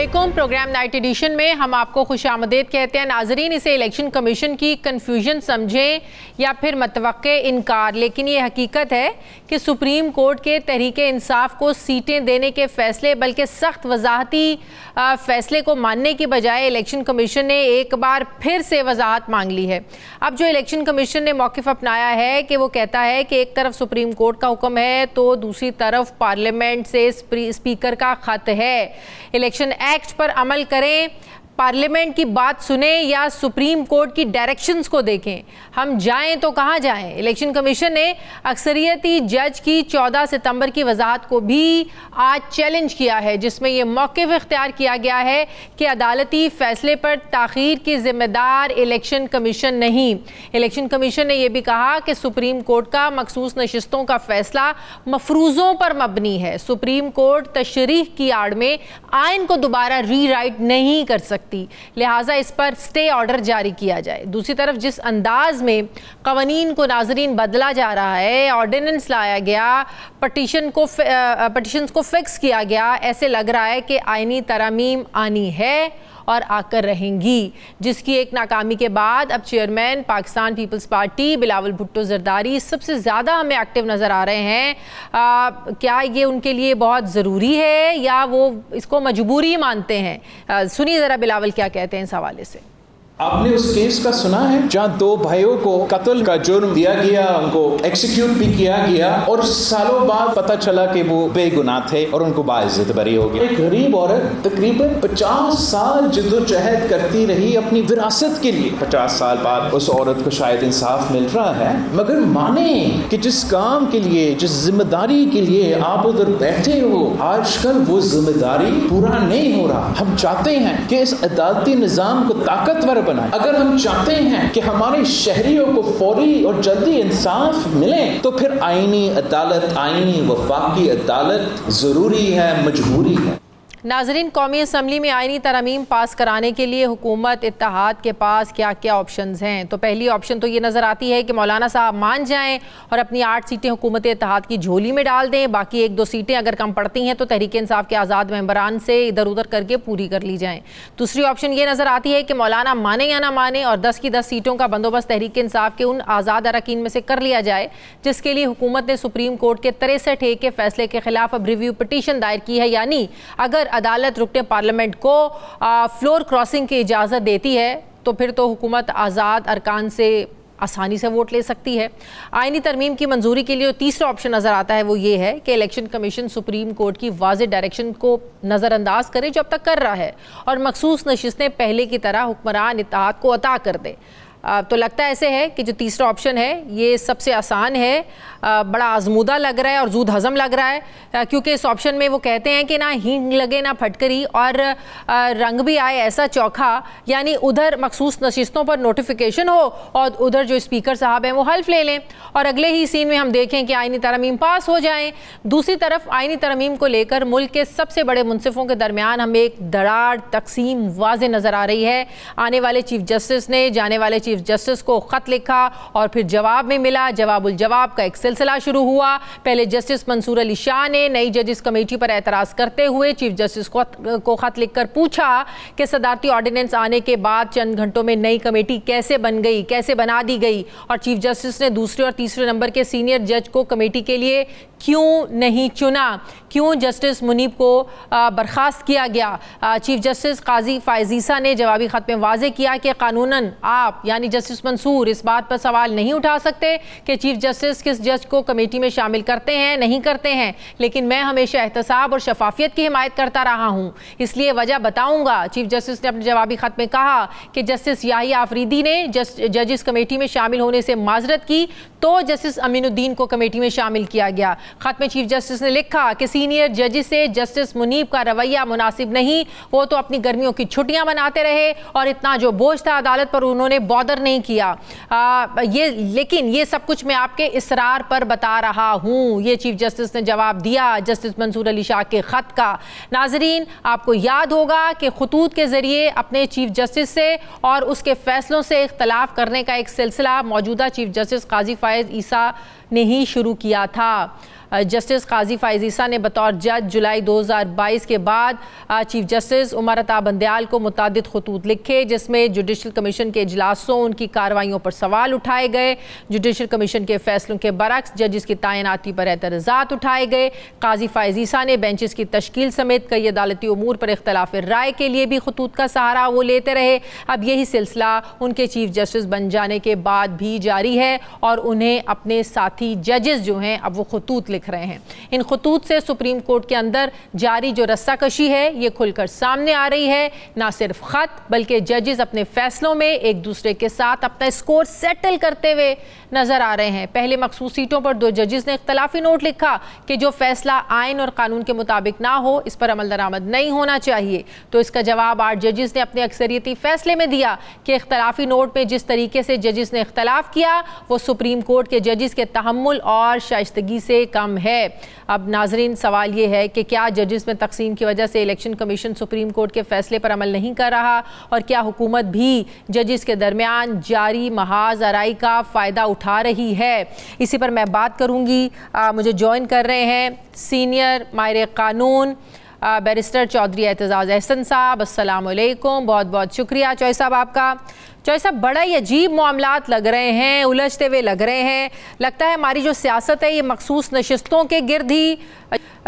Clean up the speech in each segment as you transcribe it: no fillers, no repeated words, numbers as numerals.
अस्सलामुअलैकुम। Programme night addition में हम आपको खुशामदीद कहते हैं। नाजरीन, इसे इलेक्शन कमीशन की कन्फ्यूजन समझें या फिर मतवक्के इनकार, लेकिन ये हकीकत है कि सुप्रीम कोर्ट के तहरीके इंसाफ को सीटें देने के फैसले बल्कि सख्त वजाहती फैसले को मानने की बजाय इलेक्शन कमीशन ने एक बार फिर से वजाहत मांग ली है। अब जो इलेक्शन कमीशन ने मौक़िफ़ अपनाया है कि वो कहता है कि एक तरफ सुप्रीम कोर्ट का हुक्म है तो दूसरी तरफ पार्लियामेंट से स्पीकर का ख़त है। इलेक्शन एक्ट पर अमल करें, पार्लियामेंट की बात सुने या सुप्रीम कोर्ट की डायरेक्शंस को देखें। हम जाएं तो कहां जाएं? इलेक्शन कमीशन ने अक्सरियती जज की 14 सितंबर की वजाहत को भी आज चैलेंज किया है, जिसमें यह मौक़िफ़ इख्तियार किया गया है कि अदालती फैसले पर ताख़ीर की जिम्मेदार इलेक्शन कमीशन नहीं। इलेक्शन कमीशन ने यह भी कहा कि सुप्रीम कोर्ट का मखसूस नशिस्तों का फैसला मफरूज़ों पर मबनी है। सुप्रीम कोर्ट तशरीह की आड़ में आइन को दोबारा रीराइट नहीं कर सकती, लिहाजा इस पर स्टे ऑर्डर जारी किया जाए। दूसरी तरफ जिस अंदाज में कवानीन को नाजरीन बदला जा रहा है, ऑर्डिनेंस लाया गया, पटिशन्स को फिक्स किया गया, ऐसे लग रहा है कि आइनी तरमीम आनी है और आकर रहेंगी, जिसकी एक नाकामी के बाद अब chairman Pakistan Peoples Party Bilawal Bhutto Zardari सबसे ज़्यादा हमें एक्टिव नज़र आ रहे हैं। क्या ये उनके लिए बहुत ज़रूरी है या वो इसको मजबूरी मानते हैं? सुनिए ज़रा बिलावल क्या कहते हैं इस हवाले से। आपने उस केस का सुना है जहाँ दो भाइयों को कत्ल का जुर्म दिया गया, उनको एक्सिक्यूट भी किया गया और सालों बाद पता चला कि वो बेगुनाह थे और उनको बाइज्जत बरी हो गई। एक गरीब औरत तकरीबन 50 साल जिद्दोजहद करती रही अपनी विरासत के लिए। 50 साल बाद उस औरत को शायद इंसाफ मिल रहा है, मगर माने कि जिस काम के लिए, जिस जिम्मेदारी के लिए आप उधर बैठे हो, आजकल वो जिम्मेदारी पूरा नहीं हो रहा। हम चाहते हैं कि इस अदालती निज़ाम को ताकतवर बनाएं। अगर हम चाहते हैं कि हमारे शहरियों को फौरी और जल्दी इंसाफ मिले तो फिर आईनी अदालत, आईनी वफाकी अदालत जरूरी है, मजबूरी है। नाजरीन, कौमी असम्बली में आइनी तरमीम पास कराने के लिए हुकूमत इत्तेहाद के पास क्या क्या ऑप्शंस हैं? तो पहली ऑप्शन तो ये नज़र आती है कि मौलाना साहब मान जाएं और अपनी 8 सीटें हुकूमत इत्तेहाद की झोली में डाल दें, बाकी 1-2 सीटें अगर कम पड़ती हैं तो तहरीक इंसाफ के आज़ाद मेंबरान से इधर उधर करके पूरी कर ली जाएँ। दूसरी ऑप्शन ये नज़र आती है कि मौलाना माने या ना माने और 10 की 10 सीटों का बंदोबस्त तहरीक इंसाफ के उन आज़ाद अरकान में से कर लिया जाए, जिसके लिए हुकूमत ने सुप्रीम कोर्ट के 63 के फैसले के खिलाफ अब रिव्यू पिटीशन दायर की है। यानी अगर अदालत रुकने पार्लियामेंट को फ्लोर क्रॉसिंग की इजाज़त देती है तो फिर तो हुकूमत आज़ाद अरकान से आसानी से वोट ले सकती है। आइनी तरमीम की मंजूरी के लिए जो तीसरा ऑप्शन नज़र आता है वो ये है कि इलेक्शन कमीशन सुप्रीम कोर्ट की वाज़ेह डायरेक्शन को नज़रअंदाज करे जो अब तक कर रहा है और मखसूस नशिस्तें पहले की तरह हुक्मरान इत्तेहाद को अता कर दे। तो लगता ऐसे है कि जो तीसरा ऑप्शन है ये सबसे आसान है, बड़ा आजमूदा लग रहा है और जूद हज़म लग रहा है, क्योंकि इस ऑप्शन में वो कहते हैं कि ना हींग लगे ना फटकरी और रंग भी आए ऐसा चौखा, यानी उधर मखसूस नशिस्तों पर नोटिफिकेशन हो और उधर जो स्पीकर साहब हैं वो हल्फ ले लें और अगले ही सीन में हम देखें कि आइनी तरमीम पास हो जाएँ। दूसरी तरफ आइनी तरमीम को लेकर मुल्क के सबसे बड़े मुनसिफों के दरमियान हमें एक दरार तकसीम वाज़े नज़र आ रही है। आने वाले चीफ जस्टिस ने जाने वाले चीफ जस्टिस को खत लिखा और फिर जवाब में मिला, जवाबुल जवाब का एक सिलसिला शुरू हुआ। पहले जस्टिस मंसूर अली शाह ने नई जजिस कमेटी पर एतराज़ करते हुए चीफ जस्टिस को खत लिखकर पूछा कि सदारती ऑर्डिनेंस आने के बाद चंद घंटों में नई कमेटी कैसे बन गई, कैसे बना दी गई, और चीफ जस्टिस ने दूसरे और तीसरे नंबर के सीनियर जज को कमेटी के लिए क्यों नहीं चुना, क्यों जस्टिस मुनीब को बर्खास्त किया गया। चीफ जस्टिस काजी फायजीसा ने जवाबी खत में वाज़े किया कि कानूनन आप यानी जस्टिस मंसूर इस बात पर सवाल नहीं उठा सकते कि चीफ जस्टिस किस जज को कमेटी में शामिल करते हैं नहीं करते हैं, लेकिन मैं हमेशा एहतसाब और शफाफियत की हिमायत करता रहा हूँ, इसलिए वजह बताऊँगा। चीफ जस्टिस ने अपने जवाबी खत में कहा कि जस्टिस याहिया आफरीदी ने जजिस कमेटी में शामिल होने से माजरत की तो जस्टिस अमीनुद्दीन को कमेटी में शामिल किया गया। खत में चीफ जस्टिस ने लिखा कि सीनियर जजिस से जस्टिस मुनीब का रवैया मुनासिब नहीं, वो तो अपनी गर्मियों की छुट्टियां मनाते रहे और इतना जो बोझ था अदालत पर उन्होंने बॉदर नहीं किया। लेकिन ये सब कुछ मैं आपके इसरार पर बता रहा हूँ, ये चीफ जस्टिस ने जवाब दिया जस्टिस मंसूर अली शाह के खत का। नाजरीन, आपको याद होगा कि खतूत के जरिए अपने चीफ जस्टिस से और उसके फैसलों से इख्तलाफ करने का एक सिलसिला मौजूदा चीफ जस्टिस काजी फायज ईसा ने ही शुरू किया था। जस्टिस काजी फ़ाइज़ ईसा ने बतौर जज जुलाई 2022 के बाद चीफ जस्टिस उमर अता बंदयाल को मुतअद्दिद खतूत लिखे, जिसमें जुडिशल कमीशन के इजलासों उनकी कार्रवाइयों पर सवाल उठाए गए, जुडिशल कमीशन के फैसलों के बरक्स जजिस की तैनाती पर एतराज़ात उठाए गए। काजी फ़ाइज़ ईसा ने बेंचेस की तश्कील समेत कई अदालती उमूर पर इख्तलाफ राय के लिए भी खतूत का सहारा वो लेते रहे। अब यही सिलसिला उनके चीफ जस्टिस बन जाने के बाद भी जारी है और उन्हें अपने साथी जजेस जो हैं अब वो खतूत लिख रहे हैं। इन खतूत से सुप्रीम कोर्ट के अंदर जारी जो रस्साकशी है ये खुलकर सामने आ रही है। ना सिर्फ खत बल्कि जजेस अपने फैसलों में एक दूसरे के साथ अपना स्कोर सेटल करते हुए नजर आ रहे हैं। पहले मखसूस सीटों पर 2 जजेस ने इख्तलाफी नोट लिखा कि जो फैसला आइन और कानून के मुताबिक ना हो इस पर अमल दरामद नहीं होना चाहिए, तो इसका जवाब 8 जजेस ने अपने अक्सरियती फैसले में दिया कि इख्तलाफी नोट में जिस तरीके से जजेस ने इख्तलाफ किया वो सुप्रीम कोर्ट के जजेस के तहम्मुल और शाइस्तगी से कम है। अब नाजरीन सवाल ये है कि क्या जजेस में तकसीम की वजह से इलेक्शन कमीशन सुप्रीम कोर्ट के फैसले पर अमल नहीं कर रहा और क्या हुकूमत भी जजेस के दरमियान जारी महाज आराई का फ़ायदा उठा रही है? इसी पर मैं बात करूँगी। मुझे ज्वाइन कर रहे हैं सीनियर माहिर कानून बैरिस्टर चौधरी एतजाज़ अहसन साहब। अस्सलाम वालेकुम, बहुत बहुत शुक्रिया चौधरी साहब आपका। चौधरी साहब, बड़ा ही अजीब मामलात लग रहे हैं, उलझते हुए लग रहे हैं। लगता है हमारी जो सियासत है ये मखसूस नशिस्तों के गिर्द ही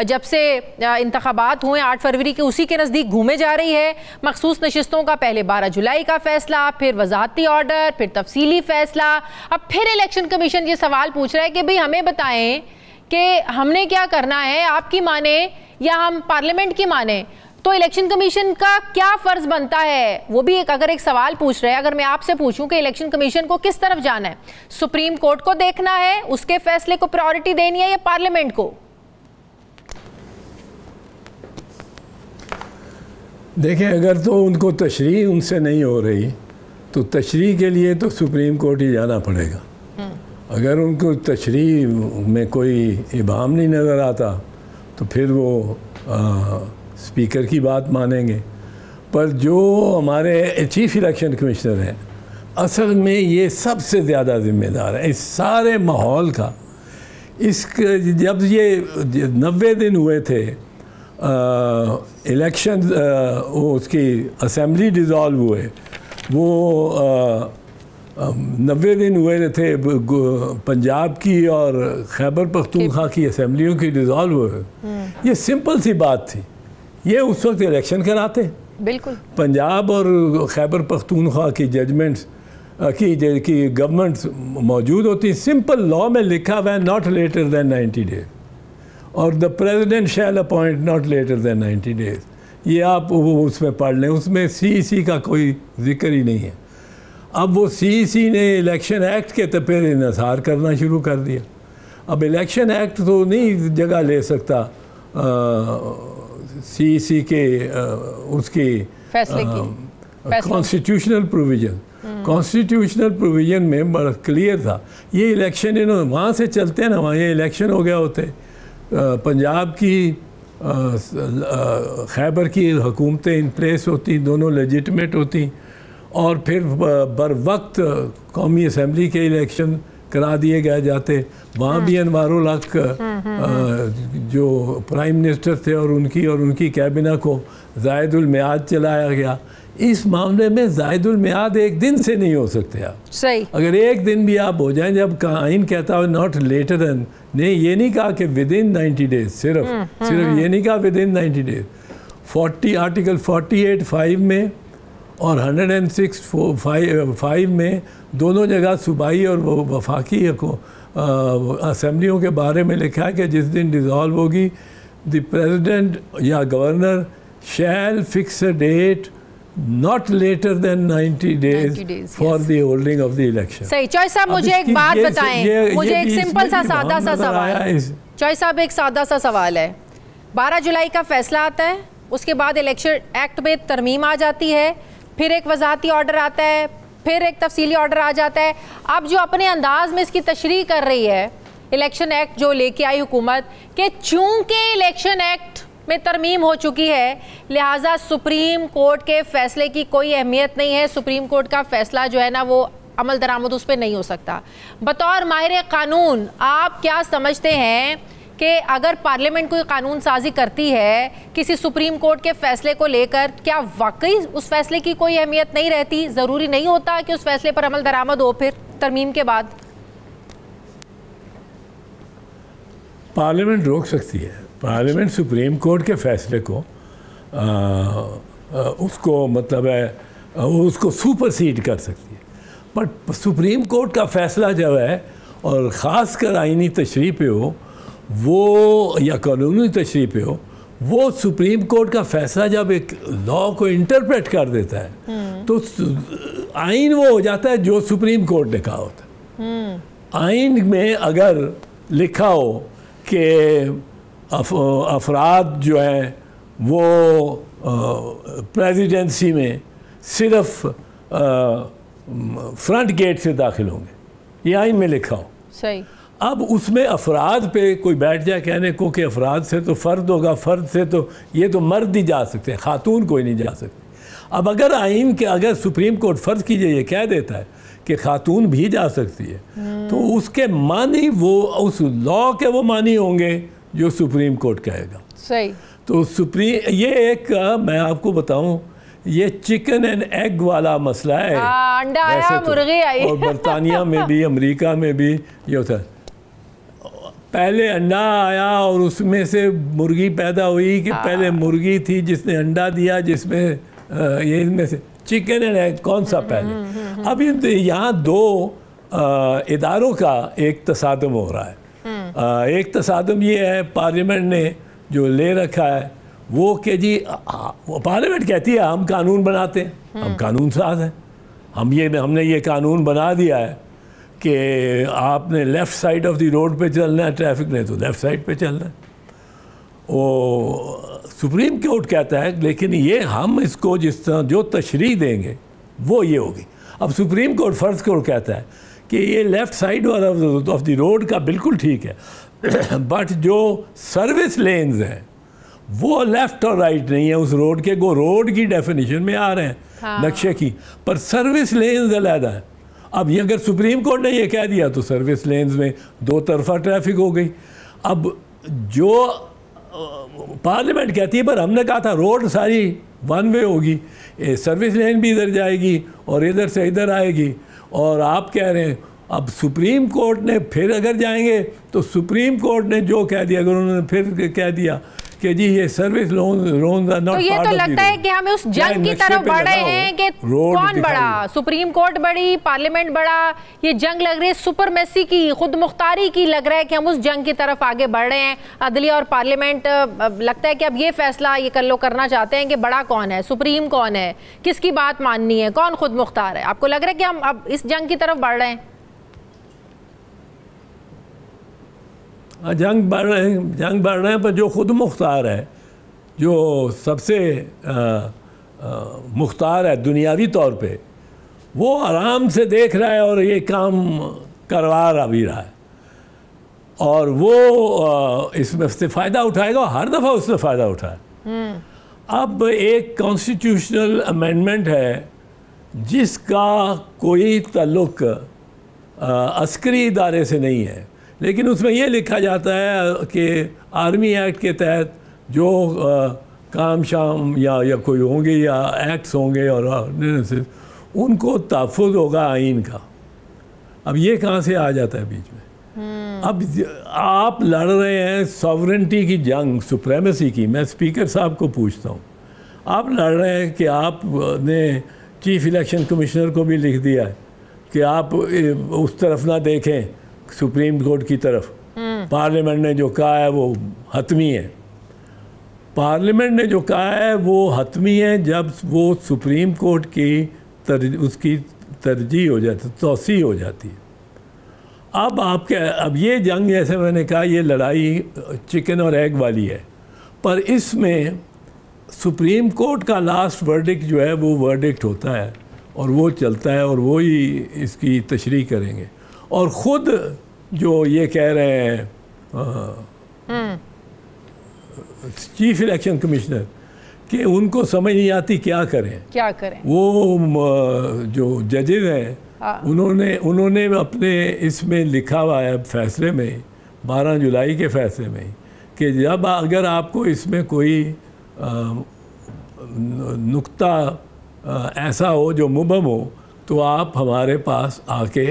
जब से इंतखाबात हुए 8 फरवरी के उसी के नज़दीक घूमे जा रही है। मखसूस नशिस्तों का पहले 12 जुलाई का फ़ैसला, फिर वजाहती ऑर्डर, फिर तफसीली फ़ैसला, अब फिर इलेक्शन कमीशन ये सवाल पूछ रहा है कि भाई हमें बताएं कि हमने क्या करना है, आपकी माने या हम पार्लियामेंट की माने। तो इलेक्शन कमीशन का क्या फ़र्ज़ बनता है, वो भी अगर एक सवाल पूछ रहे हैं। अगर मैं आपसे पूछूं कि इलेक्शन कमीशन को किस तरफ जाना है, सुप्रीम कोर्ट को देखना है, उसके फैसले को प्रायोरिटी देनी है या पार्लियामेंट को? देखें, अगर तो उनको तशरीह उनसे नहीं हो रही तो तशरीह के लिए तो सुप्रीम कोर्ट ही जाना पड़ेगा। अगर उनको तशरीह में कोई इबाम नहीं नज़र आता तो फिर वो स्पीकर की बात मानेंगे। पर जो हमारे चीफ इलेक्शन कमिश्नर हैं असल में ये सबसे ज़्यादा ज़िम्मेदार है इस सारे माहौल का। जब ये 90 दिन हुए थे इलेक्शन, उसकी असम्बली डिज़ोल्व हुए, वो 90 दिन हुए थे पंजाब की और खैबर पख्तूनख्वा की असम्बलियों की डिज़ोल्व हुए। ये सिंपल सी बात थी, ये उस वक्त इलेक्शन कराते। बिल्कुल। पंजाब और खैबर पख्तूनख्वा की जजमेंट्स की गवर्नमेंट्स मौजूद होती। सिंपल लॉ में लिखा हुआ है नॉट लेटर दैन 90 डेज और the president shall appoint not later than 90 days. ये आप उसमें पढ़ लें, उसमें CEC का कोई जिक्र ही नहीं है। अब वो CEC ने इलेक्शन एक्ट के तपेर इन्हिसार करना शुरू कर दिया। अब इलेक्शन एक्ट तो नहीं जगह ले सकता CEC के उसकी कॉन्स्टिट्यूशनल प्रोविज़न। कॉन्स्टिट्यूशनल प्रोविज़न में बड़ा क्लियर था ये इलेक्शन, इन्होंने वहाँ से चलते हैं ना, वहाँ ये इलेक्शन हो गया होते। पंजाब की खैबर की हुकूमतें इन प्लेस होती, दोनों लेजिटमेट होती और फिर बर वक्त कौमी असम्बली के इलेक्शन करा दिए गए जाते। वहाँ भी अनवारुल हक जो प्राइम मिनिस्टर थे और उनकी कैबिना को ज़ायदुल मियाद चलाया गया। इस मामले में ज़ायदुल मियाद एक दिन से नहीं हो सकते आप। सही। अगर एक दिन भी आप हो जाएं, जब आइन कहता है नॉट लेटर देन, नहीं ये नहीं कहा कि विद इन 90 डेज, सिर्फ ये नहीं कहा विद इन 90 डेज। 40 आर्टिकल 48(5) में और 106(5) में दोनों जगह सूबाई और वफाकी असम्बलियों के बारे में लिखा है कि जिस दिन डिज़ोल्व होगी द प्रेसिडेंट या governor shall fix a date not later than 90 days for the holding of the election। सही। चौधरी साहब मुझे एक बात बताएं, मुझे एक सिंपल सा सादा सा सवाल है। चौधरी साहब एक सादा सा सवाल है। 12 जुलाई का फैसला आता है, उसके बाद इलेक्शन एक्ट में तरमीम आ जाती है, फिर एक वजाहती ऑर्डर आता है, फिर एक तफसीली ऑर्डर आ जाता है। अब जो अपने अंदाज में इसकी तशरीह कर रही है इलेक्शन एक्ट जो लेके आई हुकूमत कि चूंकि इलेक्शन एक्ट में तरमीम हो चुकी है लिहाजा सुप्रीम कोर्ट के फैसले की कोई अहमियत नहीं है, सुप्रीम कोर्ट का फैसला जो है ना वो अमल दरामद उस पर नहीं हो सकता। बतौर माहिर कानून आप क्या समझते हैं कि अगर पार्लियामेंट कोई कानून साजी करती है किसी सुप्रीम कोर्ट के फैसले को लेकर, क्या वाकई उस फैसले की कोई अहमियत नहीं रहती? ज़रूरी नहीं होता कि उस फैसले पर अमल दरामद हो फिर तरमीम के बाद? पार्लियामेंट रोक सकती है। पार्लियामेंट सुप्रीम कोर्ट के फैसले को उसको मतलब है उसको सुपरसीड कर सकती है, बट सुप्रीम कोर्ट का फैसला जब है और ख़ास कर आइनी तशरीह पे हो वो या कानूनी तशरीह पे हो, वो सुप्रीम कोर्ट का फैसला जब एक लॉ को इंटरप्रेट कर देता है तो आइन वो हो जाता है जो सुप्रीम कोर्ट ने कहा होता है। आइन में अगर लिखा हो कि अफराद जो हैं वो प्रेसिडेंसी में सिर्फ फ्रंट गेट से दाखिल होंगे, ये आइन में लिखा हो। सही। अब उसमें अफराद पे कोई बैठ जाए कहने को कि अफराद से तो फ़र्द होगा, फ़र्द से तो ये तो मर्द ही जा सकते हैं, खातून कोई नहीं जा सकती। अब अगर आइन के अगर सुप्रीम कोर्ट फ़र्ज़ कीजिए ये कह देता है कि खातून भी जा सकती है, तो उसके मानी वो उस लॉ के वो मानी होंगे जो सुप्रीम कोर्ट कहेगा। सही। तो ये एक मैं आपको बताऊं, ये चिकन एंड एग वाला मसला है। अंडा आया मुर्गी आई। और बरतानिया में भी अमेरिका में भी ये होता है, पहले अंडा आया और उसमें से मुर्गी पैदा हुई कि पहले मुर्गी थी जिसने अंडा दिया, जिसमें ये इनमें से चिकन एंड एग कौन सा पहले। अब यहाँ दो इदारों का एक तसादम हो रहा है। एक तसादम ये है पार्लियामेंट ने जो ले रखा है वो कि जी पार्लियामेंट कहती है हम कानून बनाते हैं, हम कानून साज हैं, हमने ये कानून बना दिया है कि आपने left side of the road पे चलना है, ट्रैफिक ने तो लेफ़्ट साइड पे चलना है। वो सुप्रीम कोर्ट कहता है लेकिन ये हम इसको जिस तरह जो तशरीह देंगे वो ये होगी। अब सुप्रीम कोर्ट फ़र्ज को कहता है कि ये left side of the road का बिल्कुल ठीक है, बट जो सर्विस लेन्स हैं वो लेफ़्ट और राइट नहीं है उस रोड के, वो रोड की डेफिनेशन में आ रहे हैं। हाँ। नक्शे की, पर सर्विस लेन्स अलहदा है। अब ये अगर सुप्रीम कोर्ट ने ये कह दिया तो सर्विस लेन्स में दो तरफा ट्रैफिक हो गई। अब जो पार्लियामेंट कहती है पर हमने कहा था रोड सारी वन वे होगी, सर्विस लेन भी इधर जाएगी और इधर से इधर आएगी, और आप कह रहे हैं अब सुप्रीम कोर्ट ने फिर अगर जाएंगे तो सुप्रीम कोर्ट ने जो कह दिया, अगर उन्होंने फिर कह दिया कि जी ये सर्विस लोन आर नॉट, तो ये तो लगता है कि हम उस जंग की तरफ बढ़ रहे हैं कि कौन बड़ा, सुप्रीम कोर्ट बड़ी, पार्लियामेंट बड़ा। ये जंग लग रही है सुपरमेसी की, खुद मुख्तारी की लग रहा है कि हम उस जंग की तरफ आगे बढ़ रहे हैं। अदलिया और पार्लियामेंट लगता है कि अब ये फैसला ये करना चाहते हैं कि बड़ा कौन है, सुप्रीम कौन है, किसकी बात माननी है, कौन खुद मुख्तार है। आपको लग रहा है कि हम अब इस जंग की तरफ बढ़ रहे हैं? जंग बढ़ रहे हैं पर जो खुद मुख्तार है, जो सबसे मुख्तार है दुनियावी तौर पे, वो आराम से देख रहा है और ये काम करवा भी रहा है, और वो इसमें से फ़ायदा उठाएगा, हर दफ़ा उससे फ़ायदा उठाए। अब एक कॉन्स्टिट्यूशनल अमेंडमेंट है जिसका कोई ताल्लुक अस्करी इदारे से नहीं है, लेकिन उसमें यह लिखा जाता है कि आर्मी एक्ट के तहत जो काम शाम या कोई होंगे या एक्ट्स होंगे और उनको तहफ़्फ़ुज़ होगा आइन का। अब ये कहाँ से आ जाता है बीच में? अब आप लड़ रहे हैं सॉवरेंटी की जंग, सुप्रेमेसी की। मैं स्पीकर साहब को पूछता हूँ, आप लड़ रहे हैं कि आपने चीफ इलेक्शन कमिश्नर को भी लिख दिया है कि आप उस तरफ ना देखें, सुप्रीम कोर्ट की तरफ। पार्लियामेंट ने जो कहा है वो हतमी है, पार्लियामेंट ने जो कहा है वो हतमी है जब वो सुप्रीम कोर्ट की उसकी तरजीह हो जाती, तौसी हो जाती है। अब ये जंग, जैसे मैंने कहा, ये लड़ाई चिकन और एग वाली है, पर इसमें सुप्रीम कोर्ट का लास्ट वर्डिक्ट जो है वो वर्डिक्ट होता है और वो चलता है और वो ही इसकी तशरीह करेंगे। और ख़ुद जो ये कह रहे हैं चीफ इलेक्शन कमिश्नर कि उनको समझ नहीं आती क्या करें, वो जो जजेज हैं उन्होंने अपने इसमें लिखा हुआ है फैसले में, 12 जुलाई के फैसले में कि जब अगर आपको इसमें कोई नुक्ता ऐसा हो जो मुबहम हो तो आप हमारे पास आके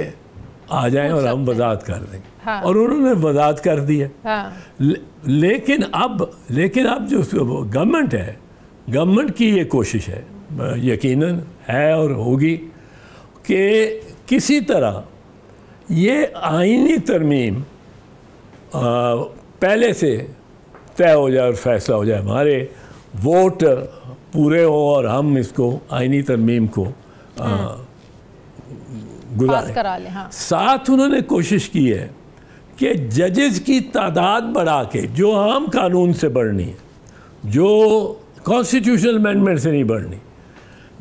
आ जाएं और हम वजाहत कर देंगे। हाँ। और उन्होंने वजाहत कर दी है। हाँ। लेकिन अब जो गवर्नमेंट है, गवर्नमेंट की ये कोशिश है, यकीनन है और होगी, कि किसी तरह ये आईनी तरमीम पहले से तय हो जाए और फैसला हो जाए, हमारे वोट पूरे हो और हम इसको आईनी तरमीम को गुजारें। करा लें। हाँ। साथ उन्होंने कोशिश की है कि जजेस की तादाद बढ़ा के, जो आम कानून से बढ़नी है, जो कॉन्स्टिट्यूशनल अमेंडमेंट से नहीं बढ़नी,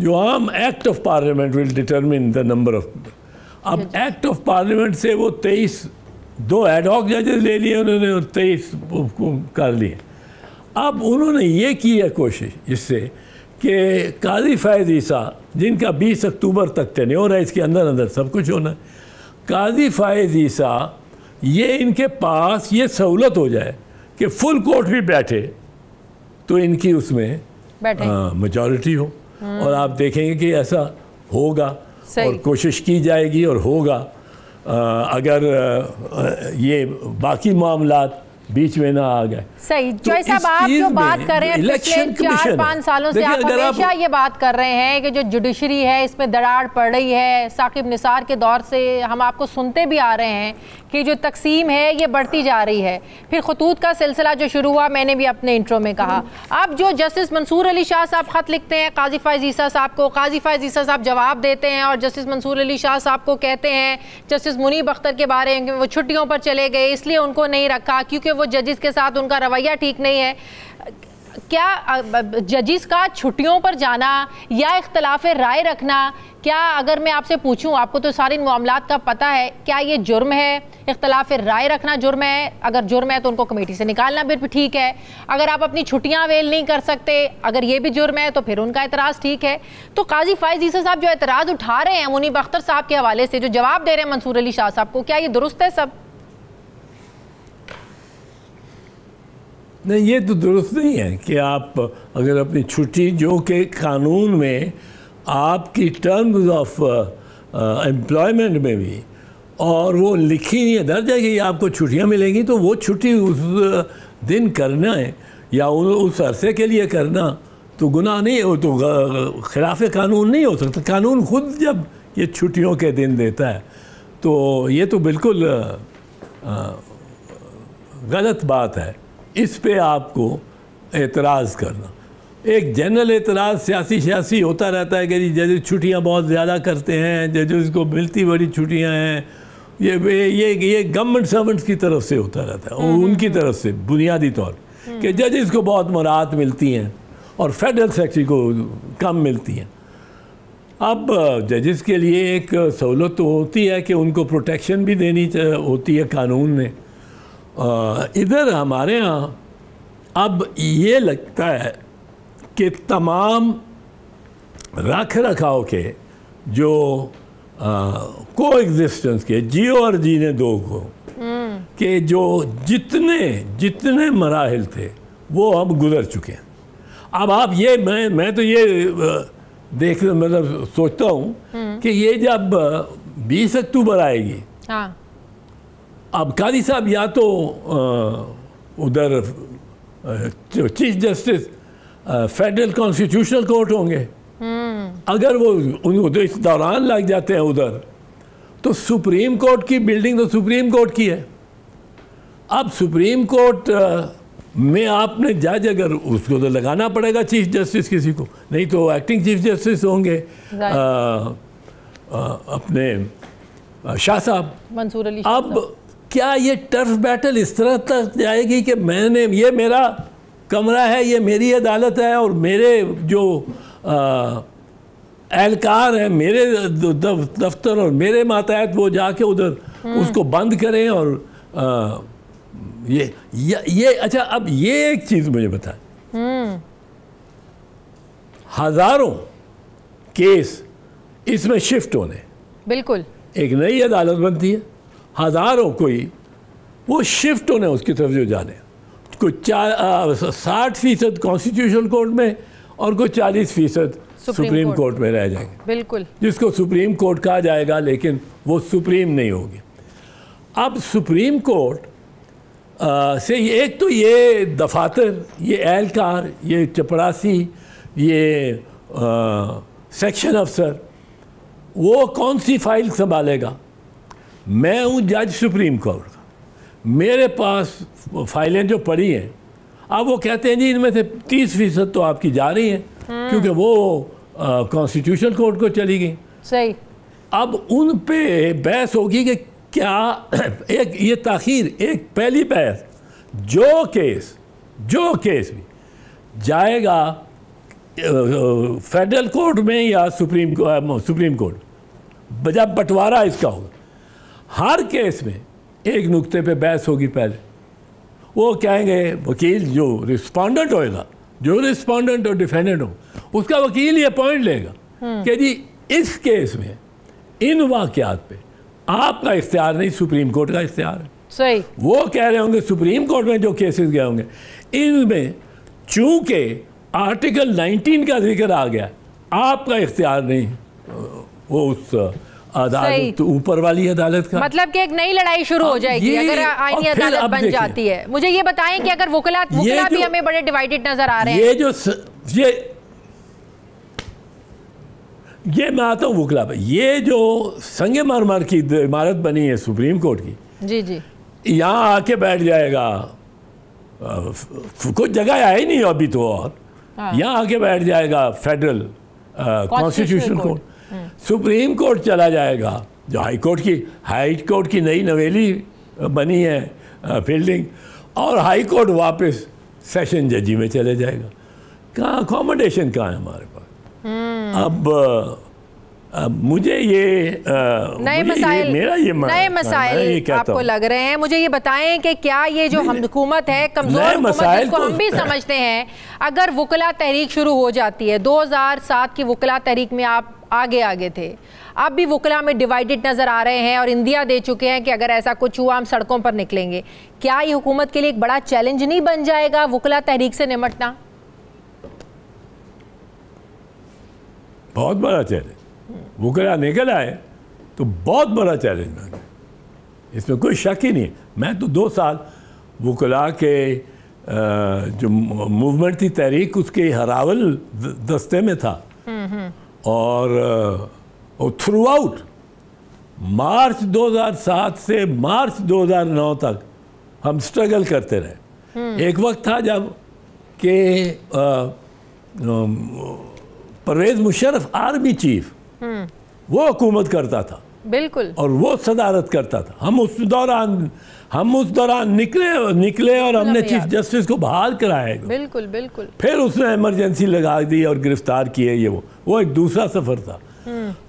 जो आम act of parliament will determine the number of, अब एक्ट ऑफ पार्लियामेंट से वो 23 2 एडहॉक जजेस ले लिए उन्होंने और 23 कर लिए। अब उन्होंने ये की है कोशिश इससे कि काजी फैज़ ईसा, जिनका 20 अक्टूबर तक टेन्योर है, इसके अंदर अंदर सब कुछ होना है, काजी फैज़ ईसा, ये इनके पास ये सहूलत हो जाए कि फुल कोर्ट भी बैठे तो इनकी उसमें मेजॉरिटी हो। और आप देखेंगे कि ऐसा होगा और कोशिश की जाएगी और होगा। अगर ये बाकी मामलात बीच में ना आ गए। सही। जॉय साहब, आप जो बात कर रहे हैं पिछले 4-5 सालों से, आप हमेशा ये बात कर रहे हैं कि जो जुडिशरी है इसमें दरार पड़ रही है। साकिब निसार के दौर से हम आपको सुनते भी आ रहे हैं कि जो तकसीम है ये बढ़ती जा रही है। फिर खतूत का सिलसिला जो शुरू हुआ, मैंने भी अपने इंट्रो में कहा। अब जो जस्टिस मंसूर अली शाह साहब ख़त लिखते हैं काजी फैज़ ईसा साहब को, काजी फैज़ ईसा साहब जवाब देते हैं और जस्टिस मंसूर अली शाह साहब को कहते हैं जस्टिस मुनीब अख्तर के बारे में वो छुट्टियों पर चले गए, इसलिए उनको नहीं रखा क्योंकि वो जजेस के साथ उनका रवैया ठीक नहीं है। क्या जजेस का छुट्टियों पर जाना या इख्तलाफ राय रखना, क्या अगर मैं आपसे पूछूं, आपको तो सारे मामलात का पता है, क्या ये जुर्म है? इख्तलाफ राय रखना जुर्म है? अगर जुर्म है तो उनको कमेटी से निकालना भी ठीक है। अगर आप अपनी छुट्टियां अवेल नहीं कर सकते, अगर ये भी जुर्म है तो फिर उनका एतराज़ ठीक है। तो काजी फैज़ ईसा साहब जो एतराज़ उठा रहे हैं मुनीब अख्तर साहब के हवाले से, जो जवाब दे रहे हैं मंसूर अली शाह साहब को, क्या ये दुरुस्त है सब? नहीं, ये तो दुरुस्त नहीं है कि आप अगर अपनी छुट्टी, जो कि कानून में आपकी टर्म्स ऑफ एम्प्लॉयमेंट में भी और वो लिखी नहीं है, दर्ज है कि आपको छुट्टियां मिलेंगी, तो वो छुट्टी उस दिन करना है या उस अरसे के लिए करना तो गुनाह नहीं है, वो तो खिलाफ कानून नहीं हो सकता। कानून खुद जब ये छुट्टियों के दिन देता है तो ये तो बिल्कुल गलत बात है। इस पे आपको एतराज़ करना, एक जनरल एतराज़ सियासी होता रहता है कि जी जजेस छुट्टियाँ बहुत ज़्यादा करते हैं, जजेस को मिलती बड़ी छुट्टियाँ हैं, ये गवर्नमेंट सर्वेंट्स की तरफ से होता रहता है और उनकी तरफ से बुनियादी तौर कि जजेस को बहुत मराहत मिलती हैं और फेडरल सेक्रेटरी को कम मिलती हैं। अब जजेस के लिए एक सहूलत तो होती है कि उनको प्रोटेक्शन भी देनी होती है कानून ने। इधर हमारे यहाँ अब ये लगता है कि तमाम रख रखाव के जो को एग्जिस्टेंस के जियो और जीने दो को के जो जितने मराहिल थे वो अब गुजर चुके हैं। अब आप ये मैं तो ये देख मतलब सोचता हूँ कि ये जब 20 अक्टूबर आएगी, हाँ। अब कादी साहब या तो उधर chief justice federal constitutional court होंगे, अगर वो उनको इस दौरान लग जाते हैं उधर, तो सुप्रीम कोर्ट की बिल्डिंग तो सुप्रीम कोर्ट की है। अब सुप्रीम कोर्ट में आपने जज, अगर उसको तो लगाना पड़ेगा चीफ जस्टिस किसी को, नहीं तो एक्टिंग चीफ जस्टिस होंगे अपने शाह साहब, मंसूर अली। अब क्या ये टर्फ बैटल इस तरह तक जाएगी कि ये मेरा कमरा है, ये मेरी अदालत है और मेरे जो एहलकार हैं, मेरे दफ्तर और मेरे मातहत, वो जाके उधर उसको बंद करें और ये अच्छा। अब ये एक चीज़ मुझे बताएं, हज़ारों केस इसमें शिफ्ट होने, बिल्कुल एक नई अदालत बनती है, हज़ारों कोई वो शिफ्ट होने उसकी तरफ जो जाने, कोई 60% कॉन्स्टिट्यूशन कोर्ट में और कोई 40% सुप्रीम कोर्ट में रह जाएंगे। बिल्कुल, जिसको सुप्रीम कोर्ट कहा जाएगा, लेकिन वो सुप्रीम नहीं होगी। अब सुप्रीम कोर्ट से एक तो ये दफातर, ये एहलकार, ये चपरासी, ये सेक्शन अफसर, वो कौन सी फाइल संभालेगा? मैं हूँ जज सुप्रीम कोर्ट का, मेरे पास फाइलें जो पड़ी हैं, अब वो कहते हैं जी इनमें से 30% तो आपकी जा रही हैं क्योंकि वो कॉन्स्टिट्यूशन कोर्ट को चली गई। सही। अब उन पे बहस होगी कि क्या एक ये ताख़ीर, एक पहली बहस, जो केस भी जाएगा फेडरल कोर्ट में या सुप्रीम कोर्ट, जब बंटवारा इसका होगा, हर केस में एक नुक्ते पे बहस होगी। पहले वो कहेंगे, वकील जो रिस्पोंडेंट होएगा, जो रिस्पोंडेंट और डिफेंडेंट हो, उसका वकील ये पॉइंट लेगा कि जी इस केस में इन वाक़यात पे आपका इख्तियार नहीं, सुप्रीम कोर्ट का इख्तियार है। सही। वो कह रहे होंगे सुप्रीम कोर्ट में जो केसेस गए होंगे, इनमें चूंकि आर्टिकल 19 का जिक्र आ गया, आपका इख्तियार नहीं, वो उस अदालत, ऊपर वाली अदालत का। मतलब कि एक नई लड़ाई शुरू हो जाएगी अगर आईनी अदालत बन जाती है। मुझे ये बताएं कि अगर वुकला भी हमें बड़े डिवाइडेड नजर आ रहे हैं। ये मैं आता हूँ वुकला पे, ये जो संगे मरमर की इमारत बनी है सुप्रीम कोर्ट की, जी जी, यहाँ आके बैठ जाएगा, कुछ जगह है ही नहीं अभी तो, और यहाँ आके बैठ जाएगा federal constitution court, supreme court चला जाएगा, जो हाई कोर्ट की नई नवेली बनी है फील्डिंग, और हाई कोर्ट वापस सेशन जजी में चले जाएगा। कहाँ अकोमोडेशन कहाँ है हमारे पास? अब मुझे ये नए मसाइल आपको लग रहे हैं। मुझे ये बताएं कि क्या ये जो हम हुकूमत है, कमजोर हुकूमत जिसको हम भी समझते हैं, अगर वुकला तहरीक शुरू हो जाती है, 2007 की वुकला तहरीक में आप आगे थे, अब भी वुकला में डिवाइडेड नजर आ रहे हैं और इंदिया दे चुके हैं कि अगर ऐसा कुछ हुआ हम सड़कों पर निकलेंगे। क्या ये हुकूमत के लिए एक बड़ा चैलेंज नहीं बन जाएगा वुकला तहरीक से निमटना? बहुत बड़ा चैलेंज, वुकला निकल आए तो बहुत बड़ा चैलेंज बन गया, इसमें कोई शक ही नहीं। मैं तो 2 साल वुकला के जो मूवमेंट थी तहरीक, उसके हरावल दस्ते में था, और थ्रू आउट मार्च 2007 से मार्च 2009 तक हम स्ट्रगल करते रहे। एक वक्त था जब के परवेज मुशर्रफ आर्मी चीफ, वो हुकूमत करता था, बिल्कुल, और वो सदारत करता था। हम उस दौरान निकले और हमने चीफ जस्टिस को बहाल कराया। बिल्कुल बिल्कुल। फिर उसने इमरजेंसी लगा दी और गिरफ्तार किए, ये वो एक दूसरा सफर था।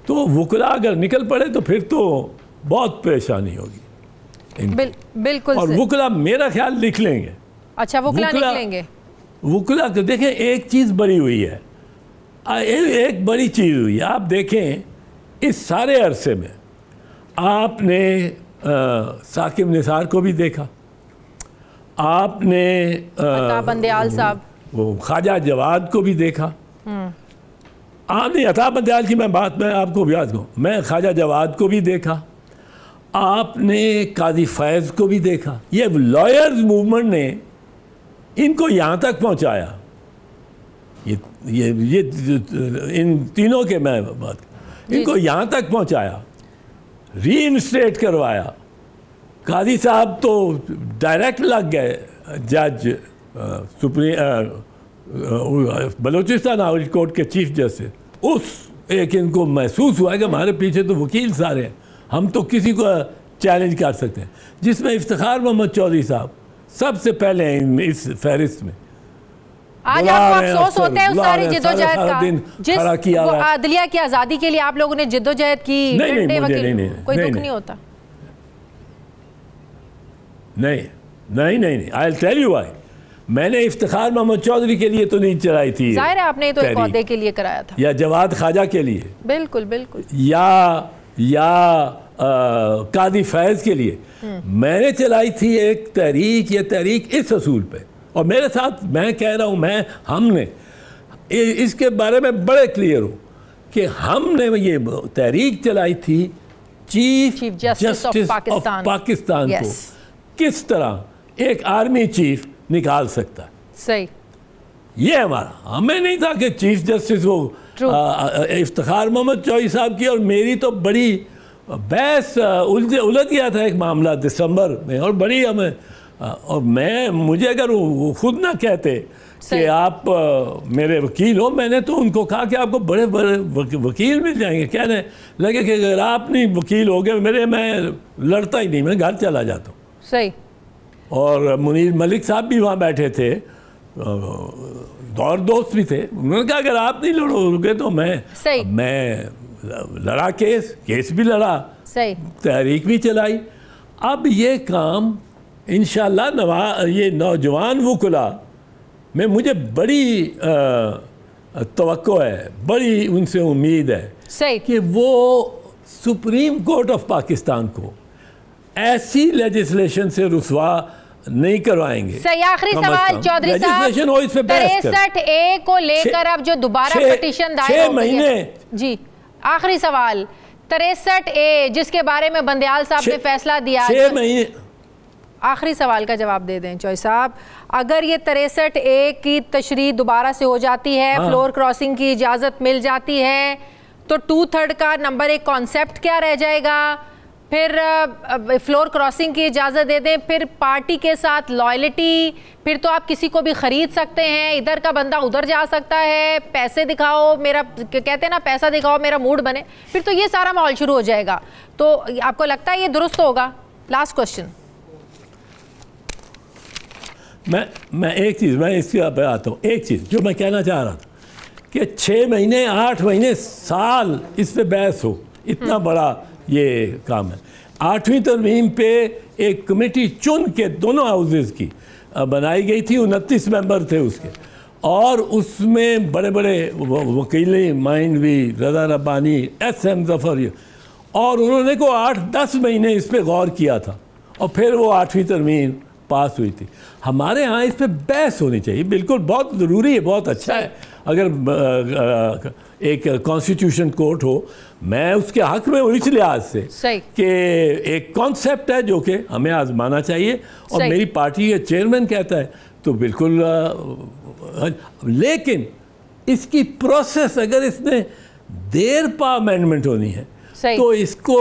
तो वुकला अगर निकल पड़े तो फिर तो बहुत परेशानी होगी। बिल्कुल। और वुकला मेरा ख्याल लिख लेंगे। अच्छा, वुकला निकलेंगे। वुकला तो देखें, एक चीज़ बड़ी हुई है, एक बड़ी चीज़ हुई है। आप देखें इस सारे अरसे में आपने साकिब निसार को भी देखा, आपने बंदयाल साहब, वो ख्वाजा जवाद को भी देखा। आपने अता बंदयाल की मैं आपको याद कहूँ, मैं ख्वाजा जवाद को भी देखा, आपने काजी फैज़ को भी देखा। ये लॉयर्स मूवमेंट ने इनको यहाँ तक पहुँचाया। ये इन तीनों के मैं बात, इनको यहाँ तक पहुँचाया, रीइंस्टेट करवाया। कादी साहब तो डायरेक्ट लग गए जज बलूचिस्तान हाई कोर्ट के चीफ जस्टिस। उस एक इनको महसूस हुआ कि हमारे पीछे तो वकील सारे हैं, हम तो किसी को चैलेंज कर सकते हैं, जिसमें इफ्तिखार मोहम्मद चौधरी साहब सबसे पहले हैं इस फहरिस्त में। आज आपको अफसोस होता है उस सारी जिद्दोजहद का, जिस अदलिया की आज़ादी के लिए आप लोगों ने जिद्दोजहद की? कोई दुख नहीं होता? नहीं, I will tell you why. मैंने इफ्तिखार मोहम्मद चौधरी के लिए तो नहीं चलाई थी, जाहिर है आपने तो एक ओहदे के लिए कराया था, या जवाद ख्वाजा के लिए, बिल्कुल बिल्कुल, या कादी फैज़ के लिए मैंने चलाई थी एक तहरीक, ये तहरीक इस असूल पे, और मेरे साथ मैं कह रहा हूँ हमने इसके बारे में बड़े क्लियर हूँ कि हमने ये तहरीक चलाई थी चीफ जस्टिस ऑफ पाकिस्तान को किस तरह एक आर्मी चीफ निकाल सकता है। सही, ये हमारा, हमें नहीं था कि चीफ जस्टिस वो इफ्तिखार मोहम्मद चौधरी साहब की, और मेरी तो बड़ी बहस उलझ गया था एक मामला दिसंबर में, और बड़ी हमें, और मुझे अगर वो खुद ना कहते कि आप मेरे वकील हो, मैंने तो उनको कहा कि आपको बड़े बड़े वकील मिल जाएंगे। कहने लगे कि अगर आप नहीं वकील हो गए मेरे, मैं लड़ता ही नहीं, मैं घर चला जाता हूँ। सही। और मुनीर मलिक साहब भी वहाँ बैठे थे, और दोस्त भी थे, उन्होंने कहा अगर आप नहीं लड़ोगे तो मैं लड़ा, केस भी लड़ा, सही, तहरीक भी चलाई। अब ये काम इंशाअल्लाह ये नौजवान वकला में मुझे बड़ी तवक्को है, बड़ी उनसे उम्मीद है सही कि वो सुप्रीम कोर्ट ऑफ पाकिस्तान को ऐसी लेजिस्लेशन से रुसवा नहीं करवाएंगे। सही। आखिरी सवाल चौधरी साहब, 63A को लेकर अब जो दोबारा पिटीशन दायर हो गई है, जी आखिरी सवाल, 63A जिसके बारे में बंदयाल साहब ने फैसला दिया, 6 महीने, आखिरी सवाल का जवाब दे दें चौधरी साहब, अगर ये 63A की तशरीह दोबारा से हो जाती है, फ्लोर क्रॉसिंग की इजाज़त मिल जाती है, तो 2/3 का नंबर 1 कॉन्सेप्ट क्या रह जाएगा? फिर फ्लोर क्रॉसिंग की इजाज़त दे दें, फिर पार्टी के साथ लॉयल्टी, फिर तो आप किसी को भी ख़रीद सकते हैं, इधर का बंदा उधर जा सकता है, पैसे दिखाओ मेरा, कहते हैं ना पैसा दिखाओ मेरा मूड बने, फिर तो ये सारा माहौल शुरू हो जाएगा। तो आपको लगता है ये दुरुस्त होगा? Last question. मैं एक चीज़, मैं इसके पे आता हूँ, एक चीज़ जो मैं कहना चाह रहा था कि 6 महीने 8 महीने साल इस पे बहस हो, इतना बड़ा ये काम है। 8वीं तरमीम पे एक कमेटी चुन के दोनों हाउसेस की बनाई गई थी, 29 मेंबर थे उसके, और उसमें बड़े बड़े वकील माइंड भी, रज़ा रब्बानी, SM ज़फ़र, और उन्होंने को 8-10 महीने इस पर गौर किया था, और फिर वो 8वीं तरमीम पास हुई थी। हमारे यहाँ इस पर बहस होनी चाहिए, बिल्कुल बहुत ज़रूरी है, बहुत अच्छा है अगर एक कॉन्स्टिट्यूशन कोर्ट हो। मैं उसके हक में हूँ इस लिहाज से कि एक कॉन्सेप्ट है जो कि हमें आजमाना चाहिए, और मेरी पार्टी के चेयरमैन कहता है तो बिल्कुल, लेकिन इसकी प्रोसेस अगर इसने देर पा अमेंडमेंट होनी है तो इसको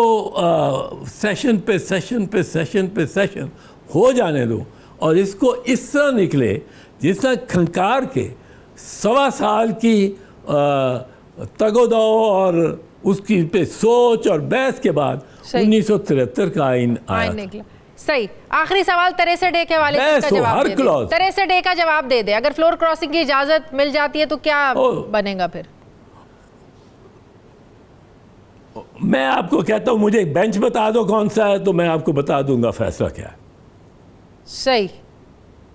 सेशन पे सेशन पे सेशन पे सेशन हो जाने दो, और इसको इस तरह निकले जिस तरह खंकार के 1.25 साल की तगोदो और उसकी पे सोच और बहस के बाद 1973 का आइन निकला। सही। आखिरी सवाल 63A के हवाले से जवाब दे दे। 63A का जवाब दे दे, अगर फ्लोर क्रॉसिंग की इजाजत मिल जाती है तो क्या बनेगा फिर? मैं आपको कहता हूं मुझे एक बेंच बता दो कौन सा है, तो मैं आपको बता दूंगा फैसला क्या है। सही,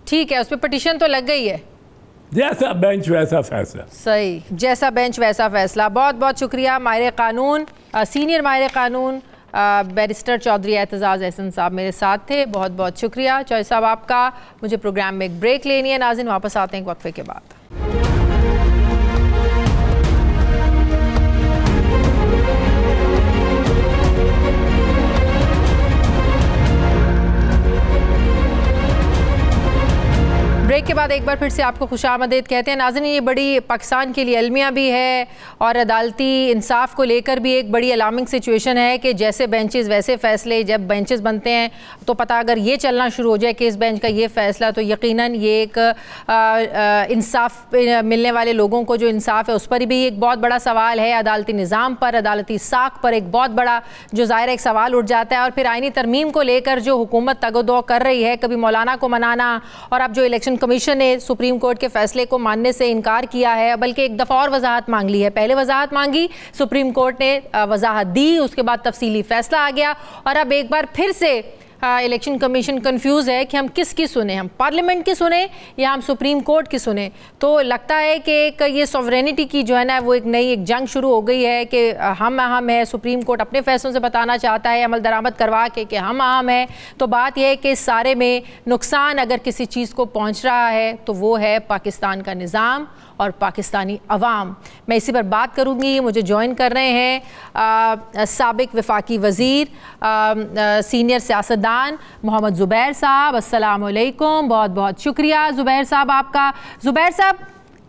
ठीक है, उस पर पिटीशन तो लग गई है, जैसा बेंच वैसा फैसला। सही, जैसा बेंच वैसा फैसला। बहुत बहुत शुक्रिया माहिर कानून, सीनियर माहिर कानून बैरिस्टर चौधरी एतजाज़ एहसन साहब मेरे साथ थे। बहुत बहुत शुक्रिया चौधरी साहब आपका। मुझे प्रोग्राम में एक ब्रेक लेनी है नाज़रीन, वापस आते हैं एक वक्फे के बाद। ब्रेक के बाद एक बार फिर से आपको खुशामदीद कहते हैं नाज़रीन। ये बड़ी पाकिस्तान के लिए अलमिया भी है और अदालती इंसाफ को लेकर भी एक बड़ी अलार्मिंग सिचुएशन है कि जैसे बेंचेस वैसे फ़ैसले। जब बेंचेस बनते हैं तो पता अगर ये चलना शुरू हो जाए कि इस बेंच का ये फ़ैसला, तो यकीनन ये एक इंसाफ मिलने वाले लोगों को जो इंसाफ है उस पर भी एक बहुत बड़ा सवाल है। अदालती निज़ाम पर, अदालती साख पर एक बहुत बड़ा जो ज़ाहिर एक सवाल उठ जाता है। और फिर आइनी तरमीम को लेकर जो हुकूमत तगदो कर रही है, कभी मौलाना को मनाना, और अब जो इलेक्शन कमीशन ने सुप्रीम कोर्ट के फैसले को मानने से इनकार किया है, बल्कि एक दफ़ा और वजाहत मांग ली है। पहले वजाहत मांगी, सुप्रीम कोर्ट ने वजाहत दी, उसके बाद तफसीली फैसला आ गया, और अब एक बार फिर से इलेक्शन कमीशन कंफ्यूज है कि हम किसकी सुने, हम पार्लियामेंट की सुने या हम सुप्रीम कोर्ट की सुने। तो लगता है कि एक ये सॉवरेनिटी की जो है ना वो एक नई एक जंग शुरू हो गई है कि हम अहम है, सुप्रीम कोर्ट अपने फैसलों से बताना चाहता है अमल दरामद करवा के कि हम अहम है। तो बात यह है कि इस सारे में नुकसान अगर किसी चीज़ को पहुँच रहा है तो वो है पाकिस्तान का निज़ाम और पाकिस्तानी अवाम। मैं इसी पर बात करूँगी। मुझे ज्वाइन कर रहे हैं साबिक वफाकी वज़ीर सीनियर सियासतदान मोहम्मद ज़ुबैर साहब। अस्सलाम वालेकुम, बहुत बहुत शुक्रिया ज़ुबैर साहब आपका। ज़ुबैर साहब,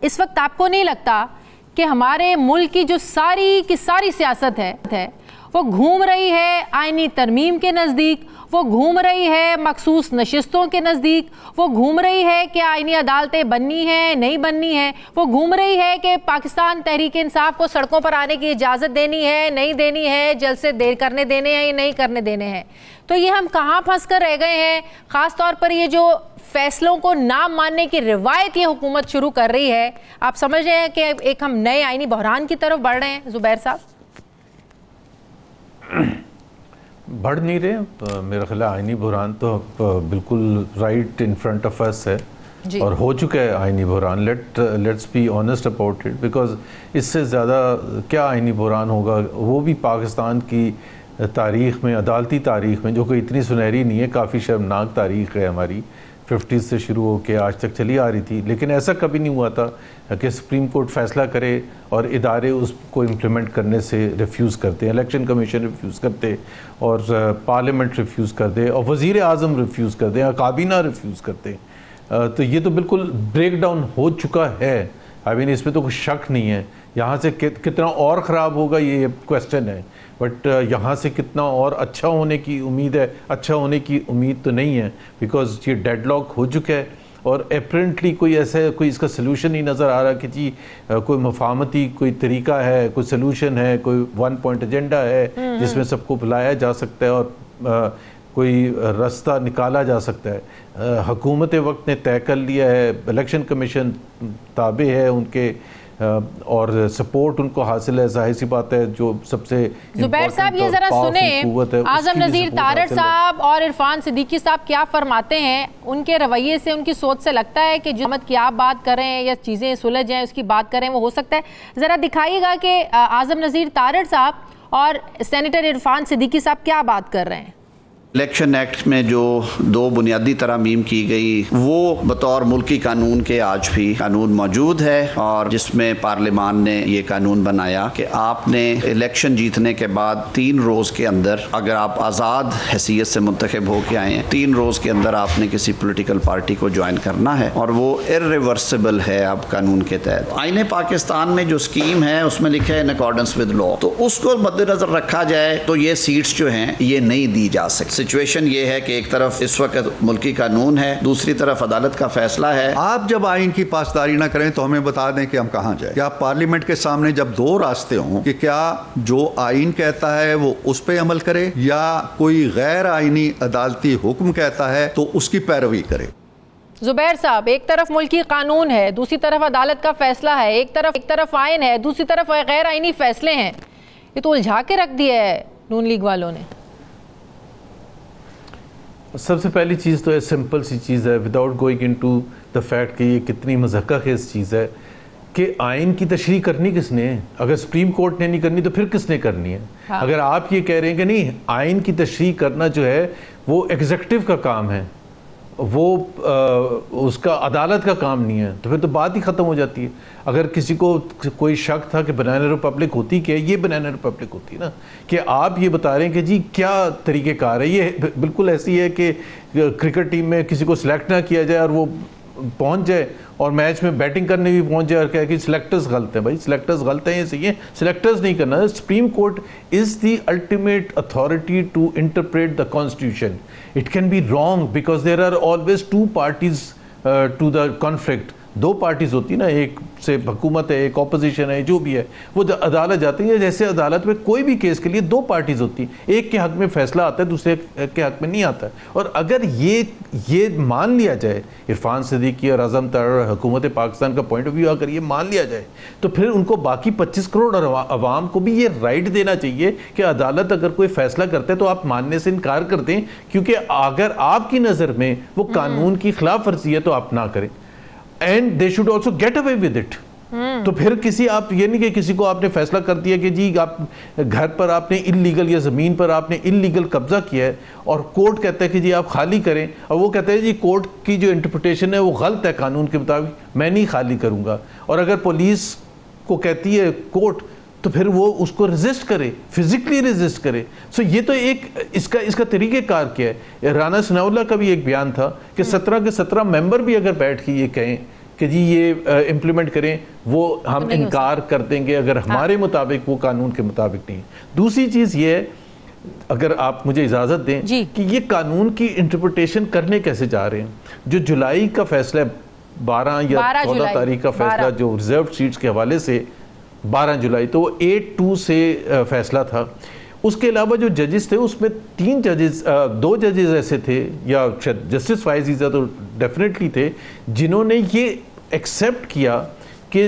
इस वक्त आपको नहीं लगता कि हमारे मुल्क की जो सारी की सारी सियासत है वो घूम रही है आईनी तरमीम के नज़दीक, वो घूम रही है मखसूस नशिस्तों के नज़दीक, वो घूम रही है कि आईनी अदालतें बननी है नहीं बननी है, वो घूम रही है कि पाकिस्तान तहरीक इंसाफ को सड़कों पर आने की इजाज़त देनी है नहीं देनी है, जलसे देर करने देने हैं या नहीं करने देने हैं। तो ये हम कहाँ फंस कर रह गए हैं? ख़ास तौर पर ये जो फैसलों को ना मानने की रिवायत ये हुकूमत शुरू कर रही है, आप समझ रहे हैं कि एक हम नए आईनी बहरान की तरफ बढ़ रहे हैं? ज़ुबैर साहब, बढ़ नहीं रहे। मेरा ख्याल आईनी बहरान तो बिल्कुल right in front of us है और हो चुका है आईनी बहरान। Let's be honest about it, because इससे ज़्यादा क्या आईनी बहरान होगा, वो भी पाकिस्तान की तारीख़ में, अदालती तारीख़ में, जो कि इतनी सुनहरी नहीं है, काफ़ी शर्मनाक तारीख़ है हमारी, 50s से शुरू होकर आज तक चली आ रही थी। लेकिन ऐसा कभी नहीं हुआ था कि सुप्रीम कोर्ट फैसला करे और इदारे उसको इम्प्लीमेंट करने से रिफ्यूज़ करते हैं। इलेक्शन कमीशन रिफ्यूज़ करते और पार्लियामेंट रिफ्यूज़ कर दे और वज़ीर आज़म रिफ्यूज़ कर दे, काबीना रिफ्यूज़ करते। तो ये तो बिल्कुल ब्रेक डाउन हो चुका है। आई मीन इसमें तो कोई शक नहीं है। यहाँ से कितना और ख़राब होगा ये क्वेश्चन है, बट यहाँ से कितना और अच्छा होने की उम्मीद है, अच्छा होने की उम्मीद तो नहीं है, बिकॉज ये डेडलॉक हो चुका है और अपेरेंटली कोई ऐसा कोई इसका सलूशन नहीं नज़र आ रहा कि जी कोई मफाहमती कोई तरीका है, कोई सलूशन है, कोई 1 पॉइंट एजेंडा है जिसमें सबको बुलाया जा सकता है और कोई रास्ता निकाला जा सकता है। हुकूमत वक्त ने तय कर लिया है, इलेक्शन कमीशन ताबे है उनके और सपोर्ट उनको हासिल है, जाहिर सी बात है। जो सबसे ज़ुबैर साहब ये ज़रा सुने, आज़म नज़ीर तारड़ साहब और इरफान सिद्दीकी साहब क्या फरमाते हैं, उनके रवैये से, उनकी सोच से लगता है कि जो अहमद की आप बात कर रहे हैं या चीज़ें सुलझ जाएँ उसकी बात करें, वो हो सकता है? ज़रा दिखाइएगा कि आज़म नज़ीर तारड़ साहब और सेनेटर इरफान सिद्दीकी साहब क्या बात कर रहे हैं। इलेक्शन एक्ट में जो 2 बुनियादी तरामीम की गई वो बतौर मुल्की कानून के आज भी कानून मौजूद है, और जिसमें पार्लियामान ने ये कानून बनाया कि आपने इलेक्शन जीतने के बाद 3 रोज़ के अंदर, अगर आप आज़ाद हैसियत से मुंतखब हो के आए हैं, 3 रोज़ के अंदर आपने किसी पोलिटिकल पार्टी को ज्वाइन करना है और वो इर्रिवर्सिबल है अब कानून के तहत। आईने पाकिस्तान में जो स्कीम है उसमें लिखा है इन अकॉर्डेंस विद लॉ, तो उसको मद्देनजर रखा जाए तो ये सीट्स जो हैं ये नहीं दी जा सकती। सिचुएशन ये है कि एक तरफ इस वक्त मुल्की कानून है, दूसरी तरफ अदालत का फैसला है। आप जब आइन की पासदारी ना करें तो हमें बता दें कि हम कहां जाए। क्या पार्लियामेंट के सामने जब 2 रास्ते हों कि क्या जो आइन कहता है वो उस पर अमल करे या कोई गैर आइनी अदालती हुक्म कहता है तो उसकी पैरवी करे। ज़ुबैर साहब, एक तरफ मुल्की कानून है, दूसरी तरफ अदालत का फैसला है, एक तरफ आइन है, दूसरी तरफ गैर आइनी फैसले हैं। ये तो उलझा के रख दिया है नून लीग वालों ने। सबसे पहली चीज़ तो सिंपल सी चीज़ है, without going into the fact कि ये कितनी मज़हक़ाखेज़ चीज़ है, कि आइन की तशरीह करनी किसने है? अगर सुप्रीम कोर्ट ने नहीं करनी तो फिर किसने करनी है? हाँ। अगर आप ये कह रहे हैं कि नहीं आइन की तशरीह करना जो है वो एग्जीक्यूटिव का काम है, वो उसका अदालत का काम नहीं है, तो फिर तो बात ही ख़त्म हो जाती है। अगर किसी को कोई शक था कि बनाना रिपब्लिक होती क्या, ये बनाना रिपब्लिक होती है ना, कि आप ये बता रहे हैं कि जी क्या तरीक़ेकार है। ये बिल्कुल ऐसी है कि क्रिकेट टीम में किसी को सिलेक्ट ना किया जाए और वो पहुंच जाए और मैच में बैटिंग करने भी पहुंच जाए और कहे कि सिलेक्टर्स गलत हैं। भाई सिलेक्टर्स गलत हैं, ये सही है, सिलेक्टर्स नहीं करना। Supreme Court is the ultimate authority to interpret the constitution. It can be wrong because there are always 2 parties to the conflict, दो पार्टीज होती है ना, एक से हुकूमत है, एक ऑपोजिशन है, जो भी है, वो अदालत जाती है। जैसे अदालत में कोई भी केस के लिए दो पार्टीज होती हैं, एक के हक में फैसला आता है, दूसरे के हक में नहीं आता है। और अगर ये मान लिया जाए, इरफान सिद्दीकी और आज़म तर और हुकूमत पाकिस्तान का पॉइंट ऑफ व्यू अगर ये मान लिया जाए, तो फिर उनको बाकी 25 करोड़ अवाम को भी ये राइट देना चाहिए कि अदालत अगर कोई फैसला करते हैं तो आप मानने से इनकार कर दें, क्योंकि अगर आपकी नज़र में वो कानून की खिलाफ वर्जी है तो आप ना करें। And they should also get away with it. तो फिर आप ये नहीं कि किसी को आपने फैसला कर दिया कि जी आप घर पर आपने इल्लीगल या ज़मीन पर आपने इल्लीगल कब्जा किया है और कोर्ट कहता है कि जी आप खाली करें, और वो कहते हैं जी कोर्ट की जो इंटरप्रिटेशन है वो गलत है कानून के मुताबिक, मैं नहीं खाली करूंगा। और अगर पुलिस को कहती है कोर्ट, तो फिर वो उसको रेजिस्ट करे, फिजिकली रेजिस्ट करे। सो ये तो एक इसका तरीक़ेकार क्या है। राना सनाउल्लाह का भी एक बयान था कि 17 के 17 मेंबर भी अगर बैठ के ये कहें कि जी ये इम्प्लीमेंट करें, वो हम इनकार कर देंगे अगर हमारे मुताबिक वो कानून के मुताबिक नहीं। दूसरी चीज़ ये है, अगर आप मुझे इजाज़त दें कि ये कानून की इंटरप्रिटेशन करने कैसे जा रहे हैं। जो जुलाई का फैसला 12 या 14 तारीख का फैसला जो रिजर्व सीट्स के हवाले से 12 जुलाई, तो वो 8-2 से फैसला था। उसके अलावा जो जजेस थे उसमें 3 जजेस, 2 जजेस ऐसे थे, या जस्टिस फायज़ ईसा तो डेफिनेटली थे, जिन्होंने ये एक्सेप्ट किया कि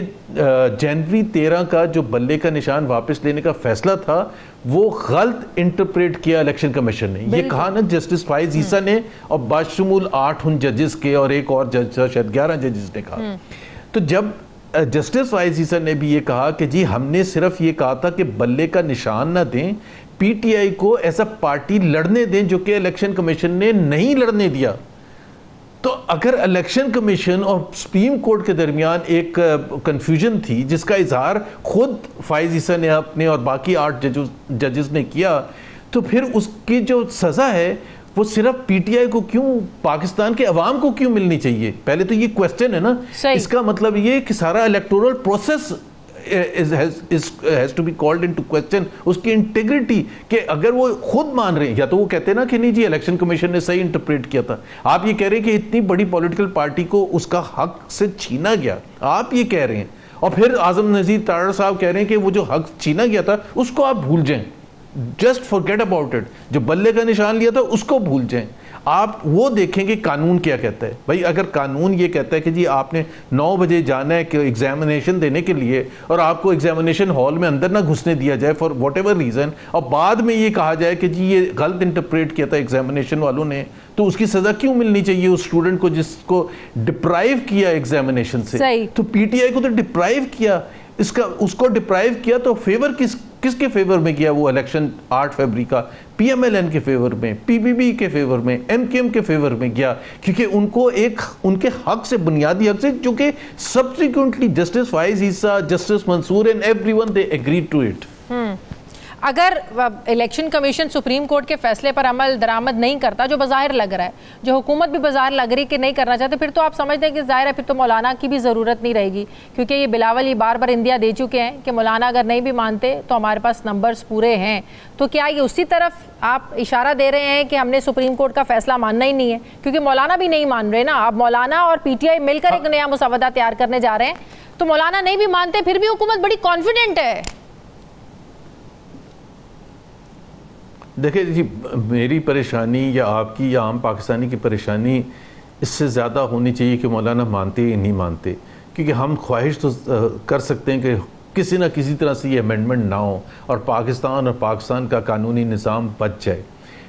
जनवरी 13 का जो बल्ले का निशान वापस लेने का फैसला था वो गलत इंटरप्रेट किया इलेक्शन कमीशन ने। ये कहा ना जस्टिस फायज़ ईसा ने, और बाशमूल 8 उन जजेस के और एक और जज था, शायद 11 जजेस ने कहा। तो जब जस्टिस फायज़ ईसा ने भी ये कहा कि जी हमने सिर्फ ये कहा था कि बल्ले का निशान ना दें, पीटीआई को ऐसा पार्टी लड़ने दें जो कि इलेक्शन कमीशन ने नहीं लड़ने दिया। तो अगर इलेक्शन कमीशन और सुप्रीम कोर्ट के दरमियान एक कंफ्यूजन थी जिसका इजहार खुद फायज़ ईसा ने अपने और बाकी 8 जजेस ने किया, तो फिर उसकी जो सज़ा है वो सिर्फ पीटीआई को क्यों, पाकिस्तान के अवाम को क्यों मिलनी चाहिए? पहले तो ये क्वेश्चन है ना। इसका मतलब ये कि सारा electoral process has to be called into question, उसकी इंटीग्रिटी, कि अगर वो खुद मान रहे हैं, या तो वो कहते हैं ना कि नहीं जी इलेक्शन कमीशन ने सही इंटरप्रेट किया था, आप ये कह रहे हैं कि इतनी बड़ी पॉलिटिकल पार्टी को उसका हक से छीना गया, आप ये कह रहे हैं, और फिर आजम नज़ीर तारड़ साहब कह रहे हैं कि वो जो हक छीना गया था उसको आप भूल जाएं, जस्ट फॉरगेट अबाउट इट, जो बल्ले का निशान लिया था उसको भूल जाएं। आप वो देखेंगे कानून क्या कहता है। भाई अगर कानून ये कहता है कि जी आपने 9 बजे जाना है कि एग्जामिनेशन देने के लिए, और आपको एग्जामिनेशन हॉल में अंदर ना घुसने दिया जाए फॉर वॉट एवर रीज़न, और बाद में ये कहा जाए कि जी ये गलत इंटरप्रेट किया था एग्जामिनेशन वालों ने, तो उसकी सज़ा क्यों मिलनी चाहिए उस स्टूडेंट को जिसको डिप्राइव किया एग्जामिनेशन से? तो पीटीआई को तो डिप्राइव किया, उसको डिप्राइव किया, तो फेवर किसके फेवर में किया वो इलेक्शन 8 फरवरी का? पीएमएलएन के फेवर में, पीपीपी के फेवर में, एमकेएम के फेवर में गया, क्योंकि उनको एक उनके हक से, बुनियादी हक से, जो कि subsequently justice Faiz Isa, justice Mansoor and everyone they agreed to it. अगर इलेक्शन कमीशन सुप्रीम कोर्ट के फैसले पर अमल दरामद नहीं करता, जो बाज़ाहिर लग रहा है, जो हुकूमत भी बाज़ाहिर लग रही कि नहीं करना चाहते, फिर तो आप समझते हैं कि ज़ाहिर है फिर तो मौलाना की भी ज़रूरत नहीं रहेगी, क्योंकि ये बिलावल ये बार बार इंदिया दे चुके हैं कि मौलाना अगर नहीं भी मानते तो हमारे पास नंबर्स पूरे हैं। तो क्या ये उसी तरफ आप इशारा दे रहे हैं कि हमने सुप्रीम कोर्ट का फैसला मानना ही नहीं है? क्योंकि मौलाना भी नहीं मान रहे ना, अब मौलाना और पीटीआई मिलकर एक नया मुसवदा तैयार करने जा रहे हैं, तो मौलाना नहीं भी मानते फिर भी हुकूमत बड़ी कॉन्फिडेंट है। देखिए जी, मेरी परेशानी या आपकी या आम पाकिस्तानी की परेशानी इससे ज़्यादा होनी चाहिए कि मौलाना मानते या नहीं मानते, क्योंकि हम ख्वाहिश तो कर सकते हैं कि किसी ना किसी तरह से ये अमेंडमेंट ना हो और पाकिस्तान का कानूनी निज़ाम बच जाए।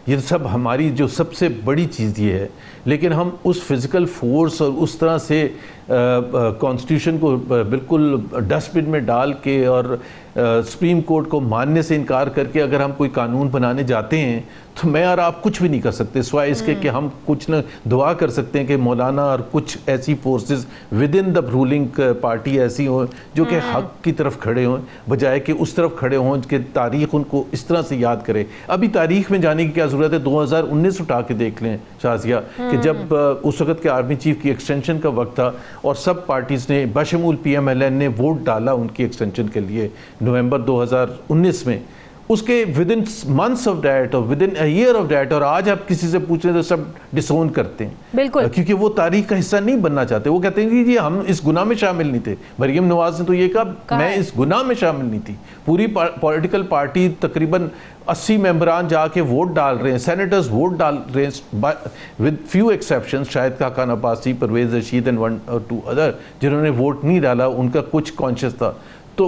ये सब हमारी जो सबसे बड़ी चीज़ ये है, लेकिन हम उस फिज़िकल फोर्स और उस तरह से कॉन्स्टिट्यूशन को बिल्कुल डस्टबिन में डाल के और सुप्रीम कोर्ट को मानने से इनकार करके अगर हम कोई कानून बनाने जाते हैं तो मैं और आप कुछ भी नहीं कर सकते, सिवाय इसके कि हम कुछ न दुआ कर सकते हैं कि मौलाना और कुछ ऐसी forces with in the ruling party ऐसी हों जो कि हक की तरफ खड़े हों, बजाय कि उस तरफ खड़े हों कि तारीख़ उनको इस तरह से याद करे। अभी तारीख़ में जाने की क्या ज़रूरत है? 2019 उठा के देख लें शाजिया, कि जब उस वक़्त के आर्मी चीफ की एक्सटेंशन का वक्त था और सब पार्टीज़ ने बशमूल PMLN ने वोट डाला उनकी एक्सटेंशन के लिए नवंबर 2019 में। उसके within months of that और within a year of that, और आज आप किसी से पूछ रहे तो सब डिसोन करते हैं, बिल्कुल, क्योंकि वो तारीख का हिस्सा नहीं बनना चाहते। वो कहते हैं कि जी हम इस गुनाह में शामिल नहीं थे। मरियम नवाज ने तो ये कहा मैं इस गुनाह में शामिल नहीं थी। पूरी पॉलिटिकल पार्टी तकरीबन 80 मेंबरान जाके वोट डाल रहे हैं, सेनेटर्स वोट डाल रहे हैं विद फ्यू एक्सेप्शंस, शायद Khaqan Abbasi, Pervez Rashid and 1 or 2 other जिन्होंने वोट नहीं डाला, उनका कुछ कॉन्शियस था। तो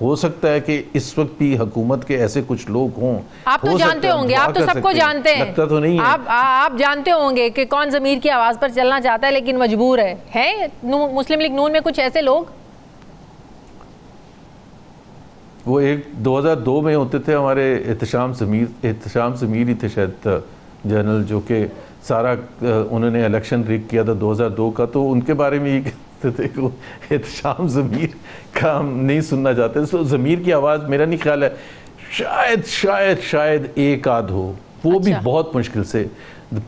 हो सकता है कि इस वक्त भी हुकूमत के ऐसे कुछ लोग हों। आप तो जानते होंगे, आप तो सबको जानते हैं, लगता तो नहीं है। आप जानते होंगे कि कौन ज़मीर की आवाज़ पर चलना चाहता है लेकिन मजबूर है मुस्लिम लीग नून में कुछ ऐसे लोग। वो एक 2002 में होते थे हमारे एहतशाम ज़मीर ही थे शायद जनरल, जो कि सारा उन्होंने इलेक्शन रिग किया था 2002 का, तो उनके बारे में ये थे कि एहतशाम ज़मीर का हम नहीं सुनना चाहते। तो ज़मीर की आवाज़ मेरा नहीं ख्याल है, शायद एक आध हो, वो भी बहुत मुश्किल से।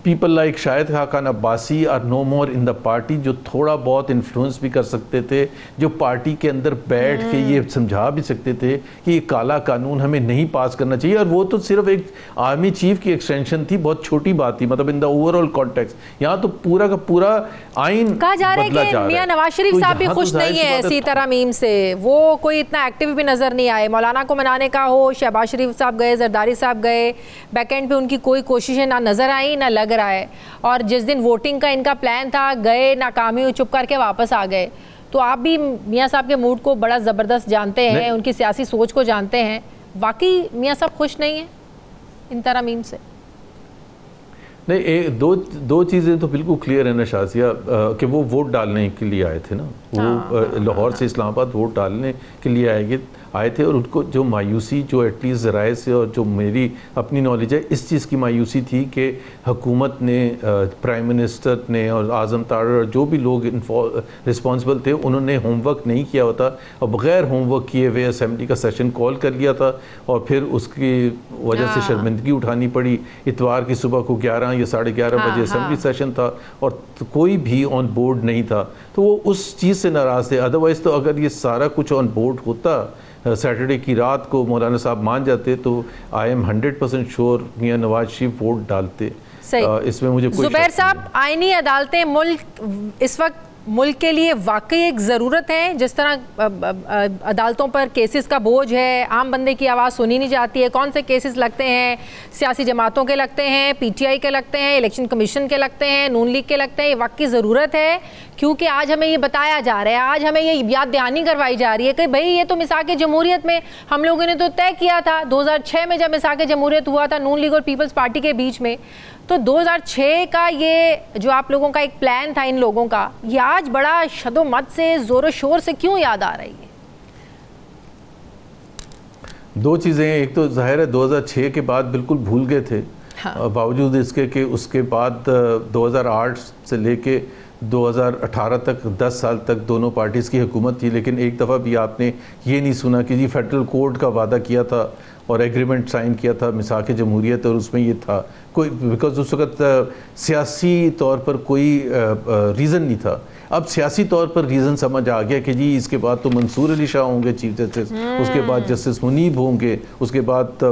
People like Shahid Khaqan Abbasi are no more in the party, जो थोड़ा बहुत इन्फ्लुएंस भी कर सकते थे, जो पार्टी के अंदर बैठ के ये समझा भी सकते थे कि ये काला कानून हमें नहीं पास करना चाहिए। और वो तो सिर्फ एक आर्मी चीफ की एक्सटेंशन थी, बहुत छोटी बात थी, मतलब इन द ओवरऑल कॉन्टेक्स्ट। यहाँ तो पूरा का पूरा आइन कहा जा रहा है कि मियां नवाज शरीफ साहब भी खुश नहीं है ऐसी तरमीम से, वो कोई इतना एक्टिव भी नजर नहीं आए। मौलाना को मनाने का हो, शहबाज शरीफ साहब गए, जरदारी साहब गए, बैकएंड पे उनकी कोई कोशिशें ना नजर आई ना लग रहा है। और जिस दिन वोटिंग का इनका प्लान था, गए, नाकामी हुई, चुप करके वापस आ गए। तो आप भी मियां साहब के मूड को बड़ा ज़बरदस्त जानते हैं, उनकी सियासी सोच को जानते हैं। वाकई मियां साहब खुश नहीं हैं इन तरमीम से? नहीं, दो चीज़ें तो बिल्कुल क्लियर है ना शाजिया, कि वो वोट डालने के लिए आए थे ना, वो लाहौर से इस्लामाबाद वोट डालने के लिए आए थे। और उनको जो मायूसी, जो एटलीस्ट ज़राए से और जो मेरी अपनी नॉलेज है, इस चीज़ की मायूसी थी कि हुकूमत ने, प्राइम मिनिस्टर ने और आज़म तार और जो भी लोग रिस्पॉन्सिबल थे, उन्होंने होमवर्क नहीं किया होता और बग़ैर होमवर्क किए हुए असेंबली का सेशन कॉल कर लिया था। और फिर उसकी वजह से शर्मिंदगी उठानी पड़ी। इतवार की सुबह को 11 या 11:30 बजे असेंबली सेशन था और कोई भी ऑन बोर्ड नहीं था, तो वो उस चीज़ से नाराज़ थे। अदरवाइज़ तो अगर ये सारा कुछ ऑन बोर्ड होता, सैटरडे की रात को मौलाना साहब मान जाते, तो आई एम 100% श्योर मियां नवाज शरीफ वोट डालते। इसमें मुझे कोई ज़ुबैर साहब, आईनी अदालतें मुल्क इस वक्त मुल्क के लिए वाकई एक ज़रूरत है? जिस तरह अदालतों पर केसेस का बोझ है, आम बंदे की आवाज़ सुनी नहीं जाती है। कौन से केसेस लगते हैं? सियासी जमातों के लगते हैं, PTI के लगते हैं, इलेक्शन कमीशन के लगते हैं, नून लीग के लगते हैं। ये वाकई ज़रूरत है, क्योंकि आज हमें ये बताया जा रहा है, आज हमें ये याद दहानी करवाई जा रही है कि भाई ये तो मिसाक जमहूरियत में हम लोगों ने तो तय किया था 2006 में, जब मिसाक जमहूरियत हुआ था नून लीग और पीपल्स पार्टी के बीच में। तो 2006 का ये जो आप लोगों का एक प्लान था इन लोगों का, ये आज बड़ा शदोमत से, ज़ोर शोर से क्यों याद आ रही है? दो चीज़ें, एक तो जाहिर है 2006 के बाद बिल्कुल भूल गए थे। हाँ। बावजूद इसके कि उसके बाद 2008 से लेके 2018 तक 10 साल तक दोनों पार्टीज़ की हुकूमत थी, लेकिन एक दफ़ा भी आपने ये नहीं सुना कि जी फेडरल कोर्ट का वादा किया था और एग्रीमेंट साइन किया था मिसाक जमहूरियत, और उसमें ये था कोई, बिकॉज उस वक्त सियासी तौर पर कोई रीज़न नहीं था। अब सियासी तौर पर रीज़न समझ आ गया कि जी इसके बाद तो मंसूर अली शाह होंगे चीफ जस्टिस, उसके बाद जस्टिस मुनीब होंगे, उसके बाद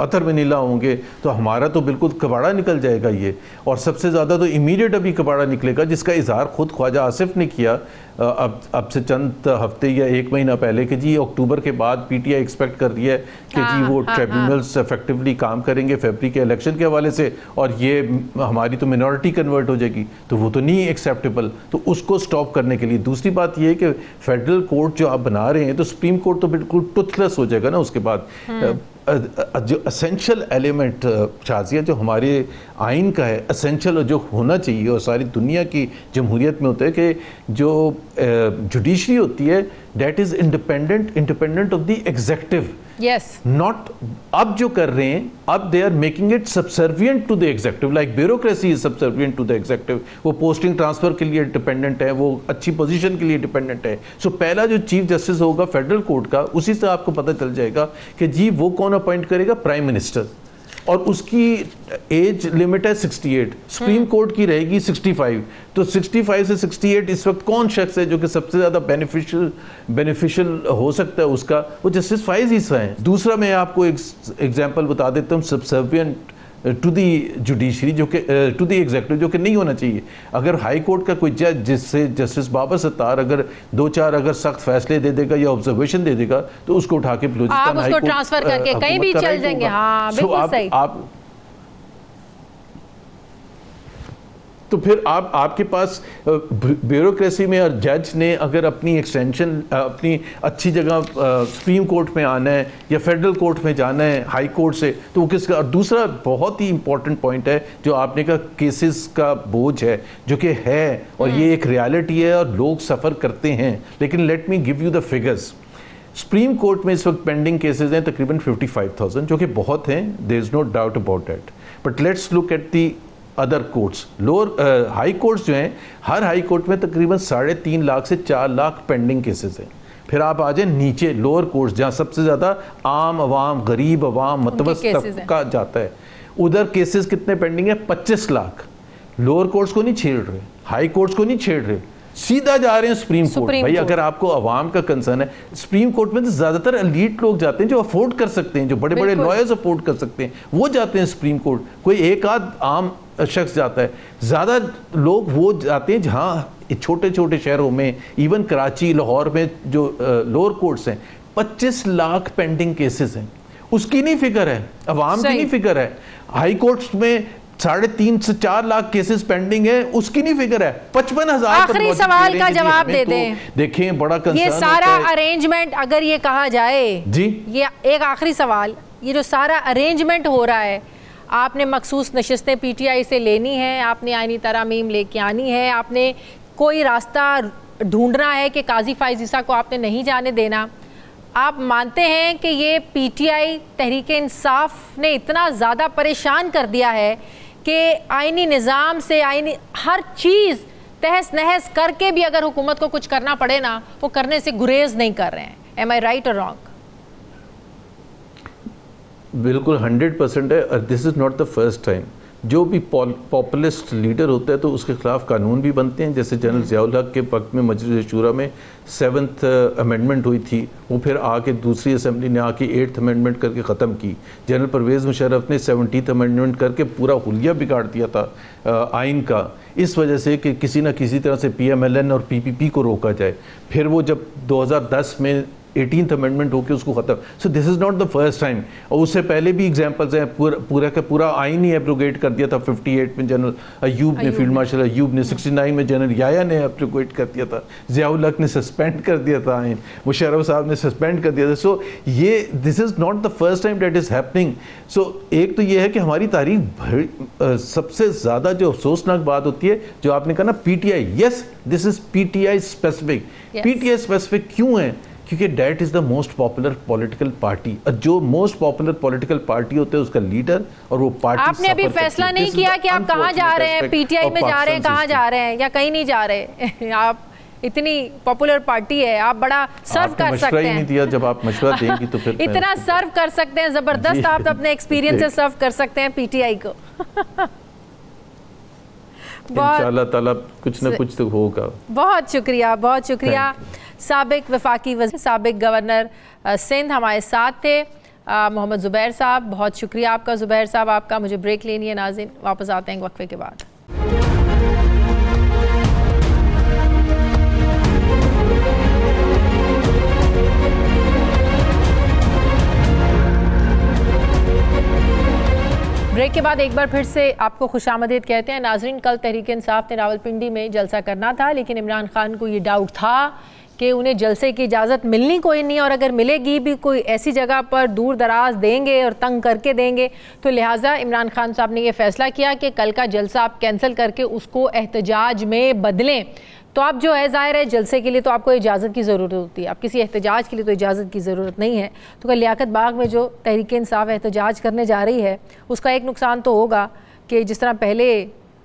अतर वनीला होंगे, तो हमारा तो बिल्कुल कबाड़ा निकल जाएगा ये। और सबसे ज़्यादा तो इमीडिएट अभी कबाड़ा निकलेगा, जिसका इजहार खुद ख्वाजा आसिफ ने किया अब से चंद हफ्ते या 1 महीना पहले कि जी अक्टूबर के बाद PTI एक्सपेक्ट कर रही है कि जी वो ट्रिब्यूनल्स इफेक्टिवली काम करेंगे फरवरी के इलेक्शन के हवाले से, और ये हमारी तो मिनॉरिटी कन्वर्ट हो जाएगी, तो वो तो नहीं एक्सेप्टेबल। तो उसको स्टॉप करने के लिए दूसरी बात ये है कि फेडरल कोर्ट जो आप बना रहे हैं, तो सुप्रीम कोर्ट तो बिल्कुल टुथलेस हो जाएगा ना उसके बाद। जो असेंशियल एलिमेंट शाजिया जो हमारे आइन का है, असेंशियल और जो होना चाहिए और सारी दुनिया की जमहूरियत में होता है कि जो जुडिशरी होती है that is independent of the executive. Yes, not अब जो कर रहे हैं, अब they are making it subservient to the executive, like bureaucracy is subservient to the executive. वो पोस्टिंग ट्रांसफर के लिए डिपेंडेंट है, वो अच्छी पोजीशन के लिए डिपेंडेंट है। सो पहला जो चीफ जस्टिस होगा फेडरल कोर्ट का, उसी से आपको पता चल जाएगा कि जी वो कौन अपॉइंट करेगा, प्राइम मिनिस्टर। और उसकी एज लिमिट है 68, सुप्रीम कोर्ट की रहेगी 65। तो 65 से 68 इस वक्त कौन शख्स है जो कि सबसे ज़्यादा बेनिफिशियल हो सकता है उसका, वो जस्टिस फाइज ईसा है। दूसरा मैं आपको एक एग्जाम्पल बता देता हूँ, सबसर्विएंट टू दी जुडिशरी, जो कि टू दी एग्जीक्यूटिव, जो कि नहीं होना चाहिए। अगर हाई कोर्ट का कोई जज, जिससे जस्टिस बाबर सत्तार अगर 2-4 अगर सख्त फैसले दे देगा या ऑब्जर्वेशन दे देगा तो उसको उठा के आप उसको ट्रांसफर करके कहीं भी चल जाएंगे। हाँ, बिल्कुल सही। आप तो फिर आपके पास ब्यूरोक्रेसी में और जज ने अगर अपनी एक्सटेंशन अपनी अच्छी जगह सुप्रीम कोर्ट में आना है या फेडरल कोर्ट में जाना है हाई कोर्ट से, तो वो किसका। और दूसरा बहुत ही इंपॉर्टेंट पॉइंट है जो आपने कहा, केसेस का बोझ है जो कि है, और ये एक रियलिटी है और लोग सफ़र करते हैं। लेकिन let me give you the figures. Supreme court में इस वक्त पेंडिंग केसेस हैं तकरीबन 55,000, जो कि बहुत हैं, there is no doubt about that. But let's look at the other courts. Lower high courts जो हैं, हर हाई कोर्ट में तकरीबन 3.5 लाख से 4 लाख पेंडिंग केसेस हैं। फिर आप आ जाए नीचे लोअर कोर्ट्स, जहाँ सबसे ज़्यादा आम आवाम, गरीब आवाम, मतवसत तबका जाता है, उधर केसेस कितने पेंडिंग है? 25 लाख। लोअर कोर्ट्स को नहीं छेड़ रहे, हाई कोर्ट्स को नहीं छेड़ रहे, सीधा जा रहे हैं सुप्रीम कोर्ट। भाई अगर आपको अवाम का कंसर्न है, सुप्रीम कोर्ट में तो ज्यादातर एलीट लोग जाते हैं जो अफोर्ड कर सकते हैं, जो बड़े बड़े लॉयर्स अफोर्ड कर सकते हैं, वो जाते हैं सुप्रीम कोर्ट। कोई एक आध आम शख्स जाता है, ज्यादा लोग वो जाते हैं जहां छोटे छोटे शहरों में, इवन कराची, लाहौर में जो लोअर कोर्ट्स हैं, 25 लाख पेंडिंग केसेस हैं। उसकी नहीं फिक्र है, अवाम की नहीं फिक्र है। हाई कोर्ट्स में 3.5 से 4 लाख केसेस पेंडिंग है, उसकी नहीं फिक्र है। 55,000। आखिरी सवाल का जवाब दे दें। देखें बड़ा कंसर्न, ये सारा अरेंजमेंट अगर ये कहा जाए जी, ये एक आखिरी सवाल, ये जो सारा अरेंजमेंट हो रहा है, आपने मखसूस नशिस्तें पीटीआई से लेनी है, आपने आईनी तरामीम लेके आनी है, आपने कोई रास्ता ढूंढना है कि काजी फाइज ईसा को आपने नहीं जाने देना। आप मानते हैं कि ये पीटीआई तहरीक इंसाफ ने इतना ज़्यादा परेशान कर दिया है कि आईनी निज़ाम से, आईनी हर चीज़ तहस नहस करके भी अगर हुकूमत को कुछ करना पड़े ना, वो करने से गुरेज नहीं कर रहे हैं। एम आई राइट और रॉन्ग? बिल्कुल 100% है। और this is not the first time. जो भी पॉपुलिस्ट लीडर होता है तो उसके खिलाफ कानून भी बनते हैं। जैसे जनरल ज़ियाउल हक के वक्त में मजलिस शूरा में 7th अमेंडमेंट हुई थी, वो फिर आके दूसरी असम्बली ने आके 8th अमेंडमेंट करके ख़त्म की। जनरल परवेज़ मुशर्रफ ने 70th अमेंडमेंट करके पूरा हुलिया बिगाड़ दिया था आइन का, इस वजह से कि किसी न किसी तरह से PMLN और PPP को रोका जाए। फिर वो जब 2010 में 18th अमेंडमेंट होकर उसको ख़त्म। So this is not the first time. और उससे पहले भी एग्जांपल्स हैं, पूरा का पूरा आइन ही एब्रोगेट कर दिया था 58 में जनरल अयूब ने, फील्ड मार्शल अयूब ने, 69 में जनरल याया ने एब्रोगेट कर दिया था, ज़ियाउल हक ने सस्पेंड कर दिया था आइन, मुशर्रफ साहब ने सस्पेंड कर दिया था। सो ये this is not the first time that is happening. So एक तो ये है कि हमारी तारीख सबसे ज़्यादा जो अफसोसनाक बात होती है, जो आपने कहा ना PTI, yes this is PTI specific. PTI specific क्यों है? क्योंकि that is the most popular political party. जो मोस्ट पॉपुलर पॉलिटिकल पार्टी होते हैं उसका लीडर और वो पार्टी। आपने अभी फैसला नहीं किया कि आप कहाँ जा रहे हैं, PTI में जा रहे हैं, कहाँ जा रहे हैं या कहीं नहीं जा रहे। आप इतनी पॉपुलर पार्टी है, आप बड़ा सर्व कर सकते हैं। नहीं दिया, जब आप मशवरा देंगी तो फिर इतना सर्व कर सकते हैं, जबरदस्त आप अपने एक्सपीरियंस से सर्व कर सकते हैं PTI को। इंशाअल्लाह ताला कुछ न कुछ तो होगा। बहुत शुक्रिया, बहुत शुक्रिया। साबिक वफाकी वज़ीर, साबिक गवर्नर सिंध हमारे साथ थे, मोहम्मद ज़ुबैर साहब। बहुत शुक्रिया आपका ज़ुबैर साहब, आपका। मुझे ब्रेक लेनी है नाज़रीन, वापस आते हैं वक्फे के बाद। ब्रेक के बाद एक बार फिर से आपको खुशामदीद कहते हैं। नाजरीन, कल तहरीक इंसाफ ने रावलपिंडी में जलसा करना था, लेकिन इमरान खान को ये डाउट था कि उन्हें जलसे की इजाज़त मिलनी कोई नहीं, और अगर मिलेगी भी कोई ऐसी जगह पर दूर दराज देंगे और तंग करके देंगे, तो लिहाजा इमरान खान साहब ने यह फ़ैसला किया कि कल का जलसा आप कैंसिल करके उसको एहतजाज में बदलें। तो आप जो है, ज़ाहिर है जलसे के लिए तो आपको इजाज़त की ज़रूरत होती है, आप किसी एहतजाज के लिए तो इजाज़त की ज़रूरत नहीं है। तो कल लियाकत बाग में जो तहरीक इंसाफ एहतजाज करने जा रही है, उसका एक नुकसान तो होगा कि जिस तरह पहले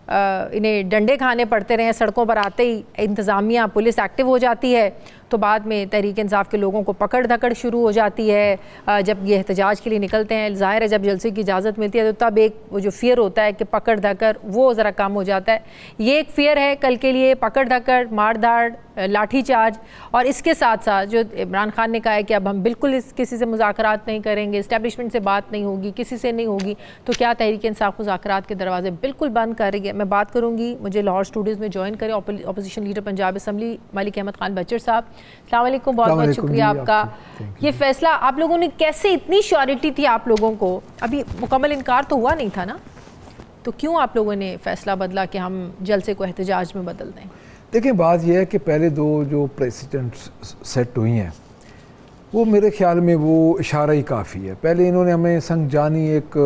इन्हें डंडे खाने पड़ते रहे, सड़कों पर आते ही इंतज़ामिया पुलिस एक्टिव हो जाती है, तो बाद में तहरीक इंसाफ के लोगों को पकड़ धकड़ शुरू हो जाती है। जब ये एहतजाज के लिए निकलते हैं, ज़ाहिर है जब जलसे की इजाज़त मिलती है तो तब एक वो जो फ़ियर होता है कि पकड़ धकड़, वो ज़रा कम हो जाता है। ये एक फ़ियर है कल के लिए, पकड़ धकड़, मार धाड़, लाठी चार्ज, और इसके साथ साथ जो इमरान खान ने कहा है कि अब हम बिल्कुल किसी से मुज़ाकरात नहीं करेंगे, इस्टेब्लिशमेंट से बात नहीं होगी, किसी से नहीं होगी। तो क्या तहरीक इंसाफ मुज़ाकरात के दरवाजे बिल्कुल बंद कर रही है? मैं बात करूँगी, मुझे लाहौर स्टूडियोज़ में ज्वाइन करें अपोजिशन लीडर पंजाब अस्म्बली मलिक अहमद खान बच्चर साहब। अस्सलाम वालेकुम, बहुत बहुत शुक्रिया आपका। ये फैसला आप लोगों ने कैसे, इतनी श्योरिटी थी आप लोगों को, अभी मुकम्मल इनकार तो हुआ नहीं था ना, तो क्यों आप लोगों ने फैसला बदला कि हम जलसे को एहतजाज में बदल दें? देखिए, बात यह है कि पहले दो जो प्रेसिडेंट्स सेट हुई हैं वो मेरे ख्याल में वो इशारा ही काफ़ी है। पहले इन्होंने हमें संगजानी, एक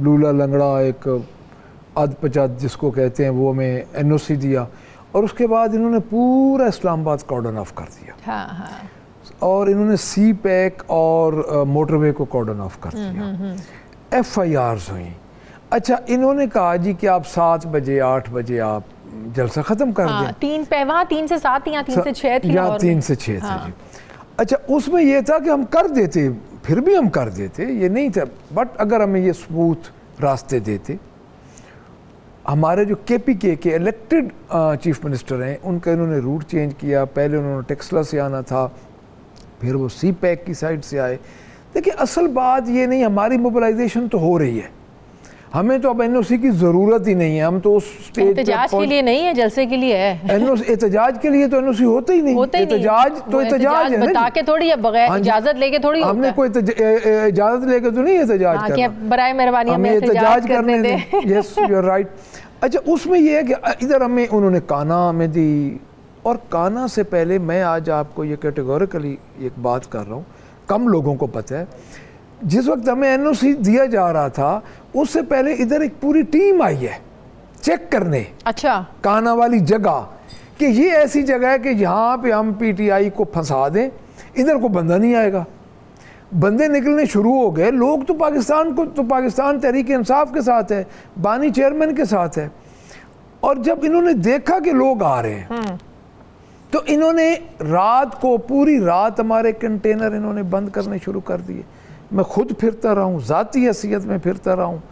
लूला लंगड़ा, एक अद पचद जिसको कहते हैं, वो हमें NOC दिया, और उसके बाद इन्होंने पूरा इस्लामाबाद कॉर्डन ऑफ कर दिया। हाँ। और इन्होंने CPEC और मोटरवे को कॉर्डन ऑफ कर दिया। FIRs हुई। अच्छा, इन्होंने कहा जी कि आप 7 बजे 8 बजे आप जलसा ख़त्म कर दें। 3 पे वहाँ 3 से 7 या 3 से 6 थी, या 3 से 6 थे जी। अच्छा, उसमें यह था कि हम कर देते, फिर भी हम कर देते, ये नहीं था, बट अगर हमें ये स्मूथ रास्ते देते। हमारे जो KPK के इलेक्टेड चीफ मिनिस्टर हैं, उनका इन्होंने रूट चेंज किया। पहले उन्होंने टेक्सला से आना था, फिर वो CPEC की साइड से आए। देखिए, असल बात ये नहीं, हमारी मोबिलाइजेशन तो हो रही है, हमें तो अब NOC की ज़रूरत ही नहीं है। हम तो उस स्टेज एहतजाज के लिए नहीं है, जलसे के लिए है। एहतजाज के लिए तो NOC होता ही नहीं। एहतजाज तो एहतजाज है, बता के थोड़ी है, बगैर इजाज़त लेके थोड़ी होता है। हमने कोई इजाज़त लेके तो नहीं एहतजाज करना, बराए मेहरबानी हमें एहतजाज करने दे। Yes, you are right. अच्छा, उसमें यह है कि इधर हमें उन्होंने काना हमें दी, और काना से पहले मैं आज आपको ये कैटेगोरिकली एक बात कर रहा हूँ, कम लोगों को पता है, जिस वक्त हमें NOC दिया जा रहा था उससे पहले इधर एक पूरी टीम आई है चेक करने, अच्छा, काना वाली जगह, कि ये ऐसी जगह है कि यहाँ पे हम PTI को फंसा दें, इधर को बंदा नहीं आएगा। बंदे निकलने शुरू हो गए। लोग तो पाकिस्तान तहरीक इंसाफ के साथ है, बानी चेयरमैन के साथ है। और जब इन्होंने देखा कि लोग आ रहे हैं तो इन्होंने रात को, पूरी रात हमारे कंटेनर इन्होंने बंद करने शुरू कर दिए। मैं खुद फिरता रहा हूँ, ज़ाती हैसियत में फिरता रहा हूँ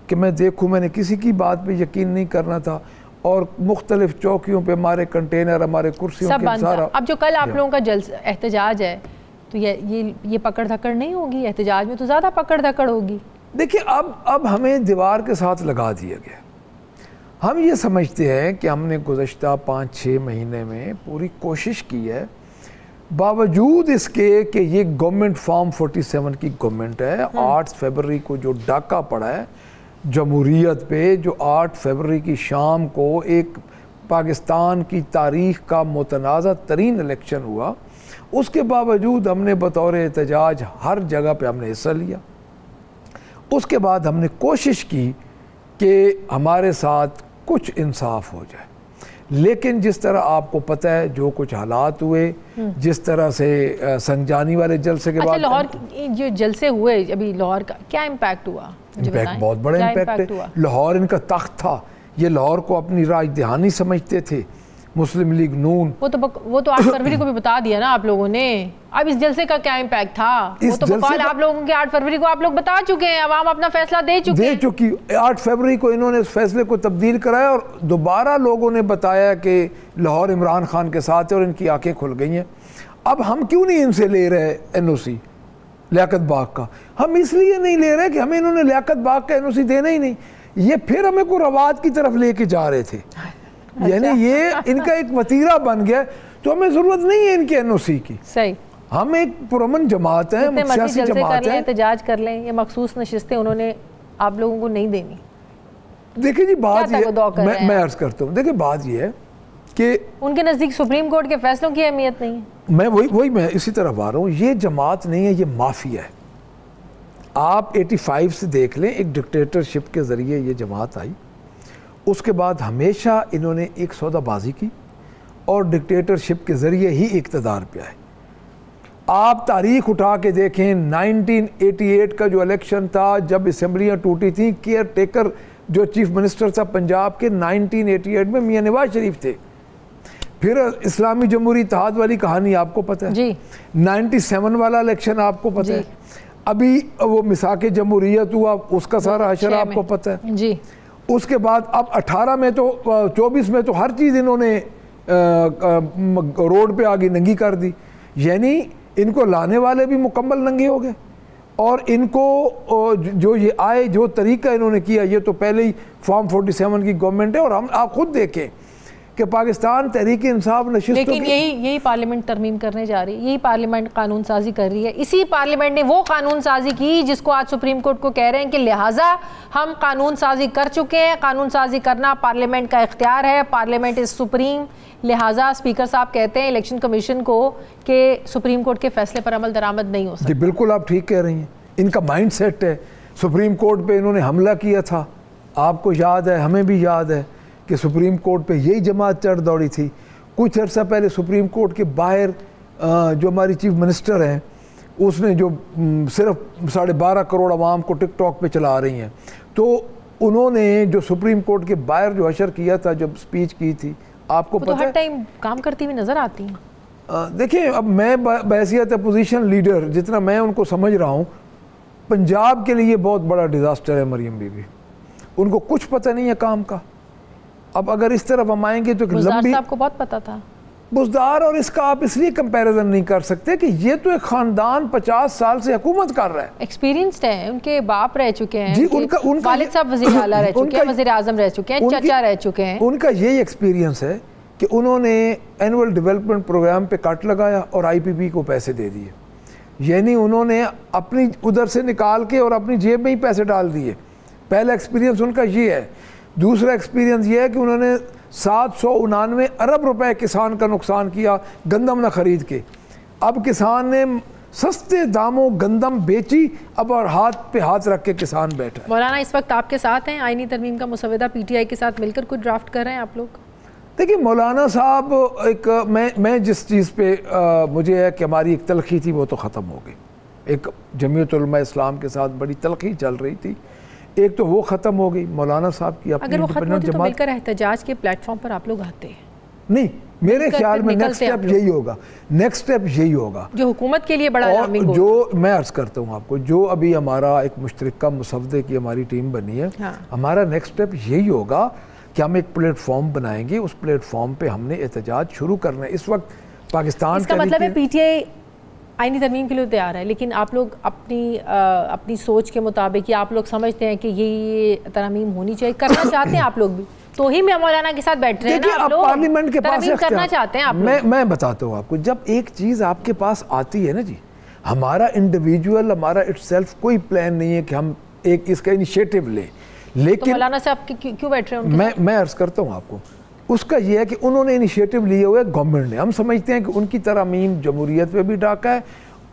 कि मैं देखूँ, मैंने किसी की बात पे यकीन नहीं करना था, और मुख्तलिफ चौकियों पे हमारे कंटेनर, हमारे कुर्सियों के सारा। अब जो कल आप लोगों का एहतजाज है, तो ये पकड़ धकड़ नहीं होगी? एहतजाज में तो ज़्यादा पकड़ धकड़ होगी। देखिए, अब हमें दीवार के साथ लगा दिया गया। हम ये समझते हैं कि हमने गुज़श्ता 5-6 महीने में पूरी कोशिश की है, बावजूद इसके कि ये गवर्नमेंट फॉर्म 47 की गवर्नमेंट है। 8 फरवरी को जो डाका पड़ा है जमहूरियत पे, जो 8 फरवरी की शाम को एक पाकिस्तान की तारीख़ का मुतनाज़ा तरीन इलेक्शन हुआ, उसके बावजूद हमने बतौर एहतजाज हर जगह पे हमने हिस्सा लिया। उसके बाद हमने कोशिश की कि हमारे साथ कुछ इंसाफ हो जाए, लेकिन जिस तरह आपको पता है जो कुछ हालात हुए, जिस तरह से संगजानी वाले जलसे के बाद लाहौर जो जलसे हुए, अभी लाहौर का क्या इम्पैक्ट हुआ? इम्पैक्ट बहुत बड़ा इम्पैक्ट है। लाहौर इनका तख्त था, ये लाहौर को अपनी राजधानी समझते थे। मुस्लिम लीग नून, वो तो 8 फरवरी को भी बता दिया ना आप लोगों ने। अब इस जलसे का क्या इम्पैक्ट था? वो तो बकौल आप लोगों के 8 फरवरी को आप लोग बता चुके हैं, अवाम अपना फैसला दे चुकी। 8 फरवरी को इन्होंने इस फैसले को तब्दील कराया, और दोबारा लोगों ने बताया कि लाहौर इमरान खान के साथ है और इनकी आंखें खुल गई हैं। अब हम क्यों नहीं इनसे ले रहे NOC लियाकत बाग का? हम इसलिए नहीं ले रहे कि हमें इन्होंने लियाकत बाग का NOC देना ही नहीं, ये फिर हमें को रवात की तरफ लेके जा रहे थे। यानी ये इनका एक वतीरा बन गया, तो हमें जरूरत नहीं है इनके NOC की। सही, हम एक पुरअमन जमात है, सियासी जमात है, एहतजाज कर लें, ये मखसूस नशिस्तें उन्होंने आप लोगों को नहीं देनी। देखिए जी, बात ये मैं अर्ज करता हूँ, देखिए बात ये है कि उनके नज़दीक सुप्रीम कोर्ट के फैसलों की अहमियत नहीं है। मैं वही मैं इसी तरफ आ रहा हूँ। ये जमात नहीं है, ये माफिया है। आप 85 से देख लें, एक डिक्टेटरशिप के ज़रिए ये जमात आई, उसके बाद हमेशा इन्होंने एक सौदाबाजी की और डिक्टेटरशिप के ज़रिए ही इक़्तिदार पे आए। आप तारीख़ उठा के देखें, 1988 का जो इलेक्शन था, जब असम्बलियाँ टूटी थी, केयर टेकर जो चीफ मिनिस्टर था पंजाब के 1988 में मियाँ नवाज शरीफ थे। फिर इस्लामी जमहूरी इत्तेहाद वाली कहानी आपको पता है जी। 97 वाला इलेक्शन आपको पता है, अभी वो मिसाके जमहूरियत हुआ उसका सारा हशर आपको पता है जी। उसके बाद अब 18 में तो 24 में तो हर चीज़ इन्होंने रोड पे आगे नंगी कर दी, यानी इनको लाने वाले भी मुकम्मल नंगे हो गए और इनको जो ये आए जो तरीका इन्होंने किया, ये तो पहले ही फॉर्म 47 की गवर्नमेंट है और हम आप खुद देखें कि पाकिस्तान तहरीक इंसाफ नशिस्तों लेकिन यही पार्लियामेंट तरमीम करने जा रही है, यही पार्लियामेंट कानून साजी कर रही है। इसी पार्लियामेंट ने वो कानून साजी की जिसको आज सुप्रीम कोर्ट को कह रहे हैं कि लिहाजा हम कानून साजी कर चुके हैं, कानून साजी करना पार्लियामेंट का इख्तियार है, पार्लियामेंट इज सुप्रीम। लिहाजा स्पीकर साहब कहते हैं इलेक्शन कमीशन को कि सुप्रीम कोर्ट के फैसले पर अमल दरामद नहीं हो सकता। बिल्कुल आप ठीक कह रही हैं, इनका माइंड सेट है। सुप्रीम कोर्ट पे इन्होंने हमला किया था, आपको याद है, हमें भी याद है कि सुप्रीम कोर्ट पे यही जमात चढ़ दौड़ी थी। कुछ अर्सा पहले सुप्रीम कोर्ट के बाहर जो हमारी चीफ मिनिस्टर हैं उसने जो सिर्फ 12.5 करोड़ आवाम को टिकटॉक पे चला रही हैं, तो उन्होंने जो सुप्रीम कोर्ट के बाहर जो हशर किया था, जब स्पीच की थी, आपको पता है, हर टाइम काम करती हुई नजर आती हैं। देखिए अब मैं बहैसियत अपोजिशन लीडर जितना मैं उनको समझ रहा हूँ, पंजाब के लिए बहुत बड़ा डिज़ास्टर है मरियम बीबी, उनको कुछ पता नहीं है काम का। अब अगर इस तरफ हम आएंगे तो लंबी, आपको बहुत पता था बुज़दार, और इसका आप इसलिए कंपैरिजन नहीं कर सकते कि ये तो एक खानदान 50 साल से हुकूमत कर रहा है, एक्सपीरियंस्ड है, उनके बाप रह चुके हैं जी, उनका वालिद साहब वज़ीर आला रह चुके हैं, वज़ीर आज़म रह चुके हैं, चाचा रह चुके हैं। उनका यही एक्सपीरियंस है कि उन्होंने एनुअल डेवलपमेंट प्रोग्राम पे कट लगाया और IPP को पैसे दे दिए, यानी उन्होंने अपनी उधर से निकाल के और अपनी जेब में ही पैसे डाल दिए। पहला एक्सपीरियंस उनका ये है। दूसरा एक्सपीरियंस ये है कि उन्होंने 799 अरब रुपए किसान का नुकसान किया गंदम न खरीद के। अब किसान ने सस्ते दामों गंदम बेची, अब और हाथ पे हाथ रख के किसान बैठा है। मौलाना इस वक्त आपके साथ हैं, आईनी तरमीम का मुसवदा PTI के साथ मिलकर कुछ ड्राफ्ट कर रहे हैं आप लोग? देखिए मौलाना साहब, एक मैं जिस चीज़ पे मुझे है कि हमारी एक तलखी थी वो तो ख़त्म हो गई। एक जमीयत उलमा इस्लाम के साथ बड़ी तलखी चल रही थी, एक तो वो ख़त्म हो गई। मौलाना साहब की अपनी अगर वो खत्म होती तो मिलकर एहतजाज के प्लेटफॉर्म पर आप लोग आते हैं? नहीं, मेरे ख्याल में नेक्स्ट स्टेप यही होगा, नेक्स्ट स्टेप यही होगा जो हुकूमत के लिए बड़ा और जो मैं अर्ज़ करता हूँ आपको, जो अभी हमारा एक मुश्तरका मुसवदे की हमारी टीम बनी है, हमारा नेक्स्ट स्टेप यही होगा कि हम एक प्लेटफॉर्म बनाएंगे, उस प्लेटफॉर्म पे हमने एहतजाज शुरू करना है। इस वक्त पाकिस्तान का मतलब है PTI आईनी तरमीम के लिए तैयार है, लेकिन आप लोग अपनी सोच के मुताबिक या आप लोग समझते हैं कि ये तरमीम होनी चाहिए, करना चाहते हैं आप लोग भी, तो ही मैं मौलाना के साथ बैठ रहे हैं ना, आप लोग पार्लियामेंट के पास करना चाहते हैं आप लोग। मैं बताता हूँ आपको, जब एक चीज़ आपके पास आती है ना जी, हमारा इंडिविजुअल, हमारा इटसेल्फ कोई प्लान नहीं है कि हम एक इसका इनिशिएटिव लें, लेकिन तो मौलाना से आप क्यों बैठ रहे हैं? मैं अर्ज़ करता हूँ आपको, उसका यह है कि उन्होंने इनिशिएटिव लिए हुए गवर्नमेंट ने। हम समझते हैं कि उनकी तरमीम जमहूरियत पे भी डाका है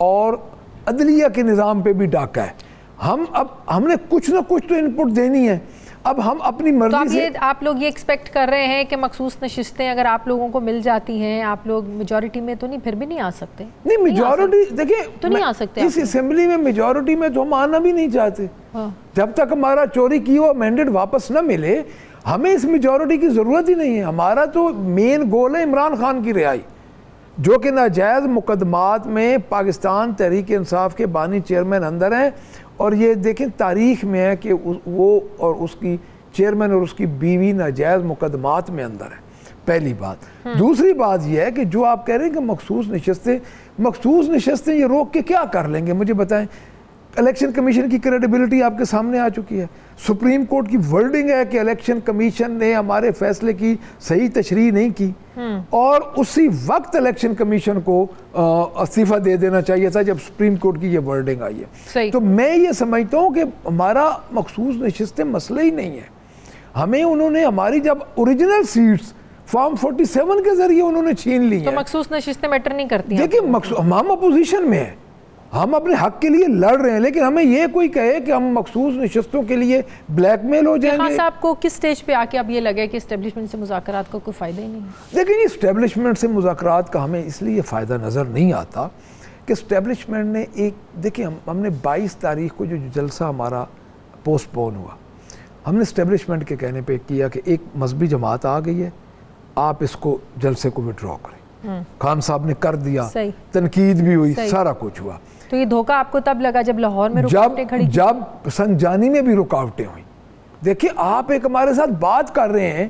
और अदलिया के निज़ाम पे भी डाका है। हमने कुछ ना कुछ तो इनपुट देनी है। अब हम अपनी मर्जी से आप लोग ये एक्सपेक्ट कर रहे हैं कि मखसूस नशिस्तें अगर आप लोगों को मिल जाती हैं, आप लोग मेजॉरिटी में तो नहीं, फिर भी नहीं आ सकते? नहीं, मेजॉरिटी देखिए तो नहीं आ सकते इस असेंबली में, मेजॉरिटी में तो हम आना भी नहीं चाहते। जब तक हमारा चोरी की हुआ मैंडेट वापस न मिले, हमें इस मेजॉरिटी की ज़रूरत ही नहीं है। हमारा तो मेन गोल है इमरान खान की रिहाई, जो कि नाजायज़ मुकदमात में पाकिस्तान तहरीक इंसाफ के बानी चेयरमैन अंदर हैं, और ये देखें तारीख में है कि वो और उसकी चेयरमैन और उसकी बीवी नाजायज़ मुकदमात में अंदर है, पहली बात। दूसरी बात यह है कि जो आप कह रहे हैं कि मखसूस नशस्तें ये रोक के क्या कर लेंगे, मुझे बताएं। इलेक्शन कमीशन की क्रेडिबिलिटी आपके सामने आ चुकी है। सुप्रीम कोर्ट की वर्डिंग है कि इलेक्शन कमीशन ने हमारे फैसले की सही तशरीह नहीं की, और उसी वक्त इलेक्शन कमीशन को इस्तीफा दे देना चाहिए था जब सुप्रीम कोर्ट की ये वर्डिंग आई है। तो मैं ये समझता हूँ कि हमारा मखसूस नशिस्तें मसला ही नहीं है। हमें उन्होंने हमारी जब ओरिजिनल सीट्स फॉर्म 47 के जरिए उन्होंने छीन ली, तो मखसूस नशिस्तें मैटर नहीं करती। देखिए हम अपोजिशन में हैं, हम अपने हक के लिए लड़ रहे हैं, लेकिन हमें ये कोई कहे कि हम मखसूस नशिस्तों के लिए ब्लैकमेल हो जाएंगे। आपको किस स्टेज पे आके अब ये लगे कि इस्टेब्लिशमेंट से मुज़ाकरात का कोई फ़ायदा ही नहीं है? लेकिन इस्टेब्लिशमेंट से मुज़ाकरात का हमें इसलिए फ़ायदा नज़र नहीं आता कि इस्टेब्लिशमेंट ने देखिए हमने 22 तारीख को जो जलसा हमारा पोस्टपोन हुआ, हमने इस्टेब्लिशमेंट के कहने पर किया कि एक मजहबी जमात आ गई है आप इसको जलसे को विड्रॉ करें। खान साहब ने कर दिया, सही। तनकीद भी हुई, सारा कुछ हुआ। तो ये धोखा आपको तब लगा जब लाहौर में रुकावटें खड़ी की? जब संजानी में भी रुकावटें हुई। देखिए, आप एक हमारे साथ बात कर रहे हैं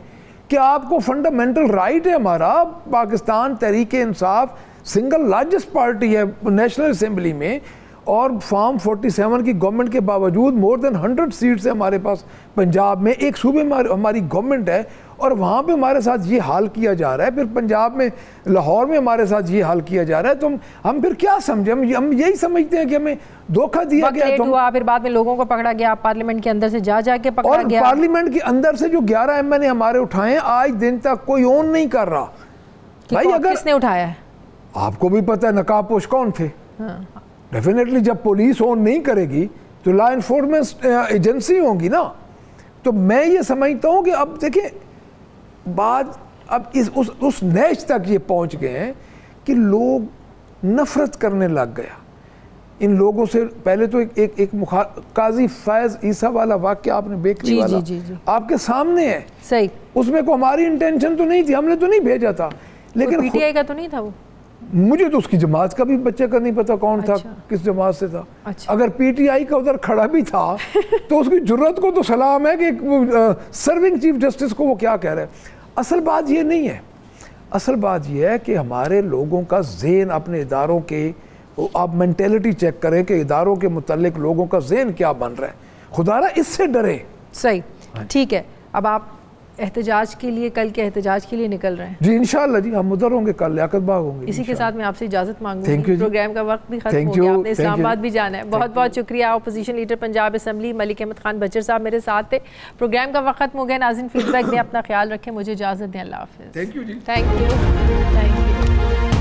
कि आपको फंडामेंटल राइट है हमारा, Pakistan Tehreek Insaf single largest party है नेशनल असेंबली में, और फॉर्म 47 की गवर्नमेंट के बावजूद मोर देन 100 सीट्स है हमारे पास पंजाब में, एक सूबे में हमारी गवर्नमेंट है, और वहाँ पे हमारे साथ ये हाल किया जा रहा है। फिर पंजाब में लाहौर में हमारे साथ ये हाल किया जा रहा है, तो हम फिर क्या समझे? हम यही समझते हैं कि हमें धोखा दिया गया। तो हुआ, फिर बाद में लोगों को पकड़ा गया, पार्लियामेंट के अंदर से जा के पकड़ा गया, और पार्लियामेंट के अंदर से जो 11 MN हमारे उठाए, आज दिन तक कोई ऑन नहीं कर रहा। भाई अगर किसने उठाया है आपको भी पता है, नकाबपोश कौन थे। डेफिनेटली जब पुलिस ऑन नहीं करेगी तो लॉ एनफोर्समेंट एजेंसी होंगी ना। तो मैं ये समझता हूँ कि अब देखिए बात अब उस नैश तक ये पहुँच गए हैं कि लोग नफरत करने लग गया इन लोगों से। पहले तो एक काजी फैज ईसा वाला वाक्य आपने बेकरी वाला जी। आपके सामने है, सही। उसमें को हमारी इंटेंशन तो नहीं थी, हमने तो नहीं भेजा था, लेकिन पीटीआई का तो नहीं था वो। मुझे तो उसकी जमात का भी बच्चे का नहीं पता कौन था, किस जमात से था। अगर पीटीआई का उधर खड़ा भी था तो उसकी जुर्रत को तो सलाम है कि सर्विंग चीफ जस्टिस को वो क्या कह रहे हैं। असल बात ये नहीं है, असल बात ये है कि हमारे लोगों का ज़हन अपने इदारों के, आप मेंटेलिटी चेक करें कि इदारों के मुतालिक लोगों का ज़हन क्या बन रहा है। खुदारा इससे डरे। सही, ठीक है। अब आप एहतजाज के लिए, कल के एहतजाज के लिए निकल रहे हैं? जी इंशाल्लाह जी, हम उधर होंगे, कल लियाकत बाग होंगे। इसी के साथ मैं आपसे इजाज़त मांगूंगी, प्रोग्राम का वक्त भी खत्म हो गया, आपने इस्लामाबाद भी जाना है। बहुत बहुत शुक्रिया। Opposition leader Punjab assembly Malik Ahmad Khan Bachar Sahab मेरे साथ थे। प्रोग्राम का वक्त खत्म हो गया। नाज़रीन, फीडबैक में अपना ख्याल रखें, मुझे इजाज़त दें। अल्लाह हाफ़िज़। थैंक यू जी। Thank you.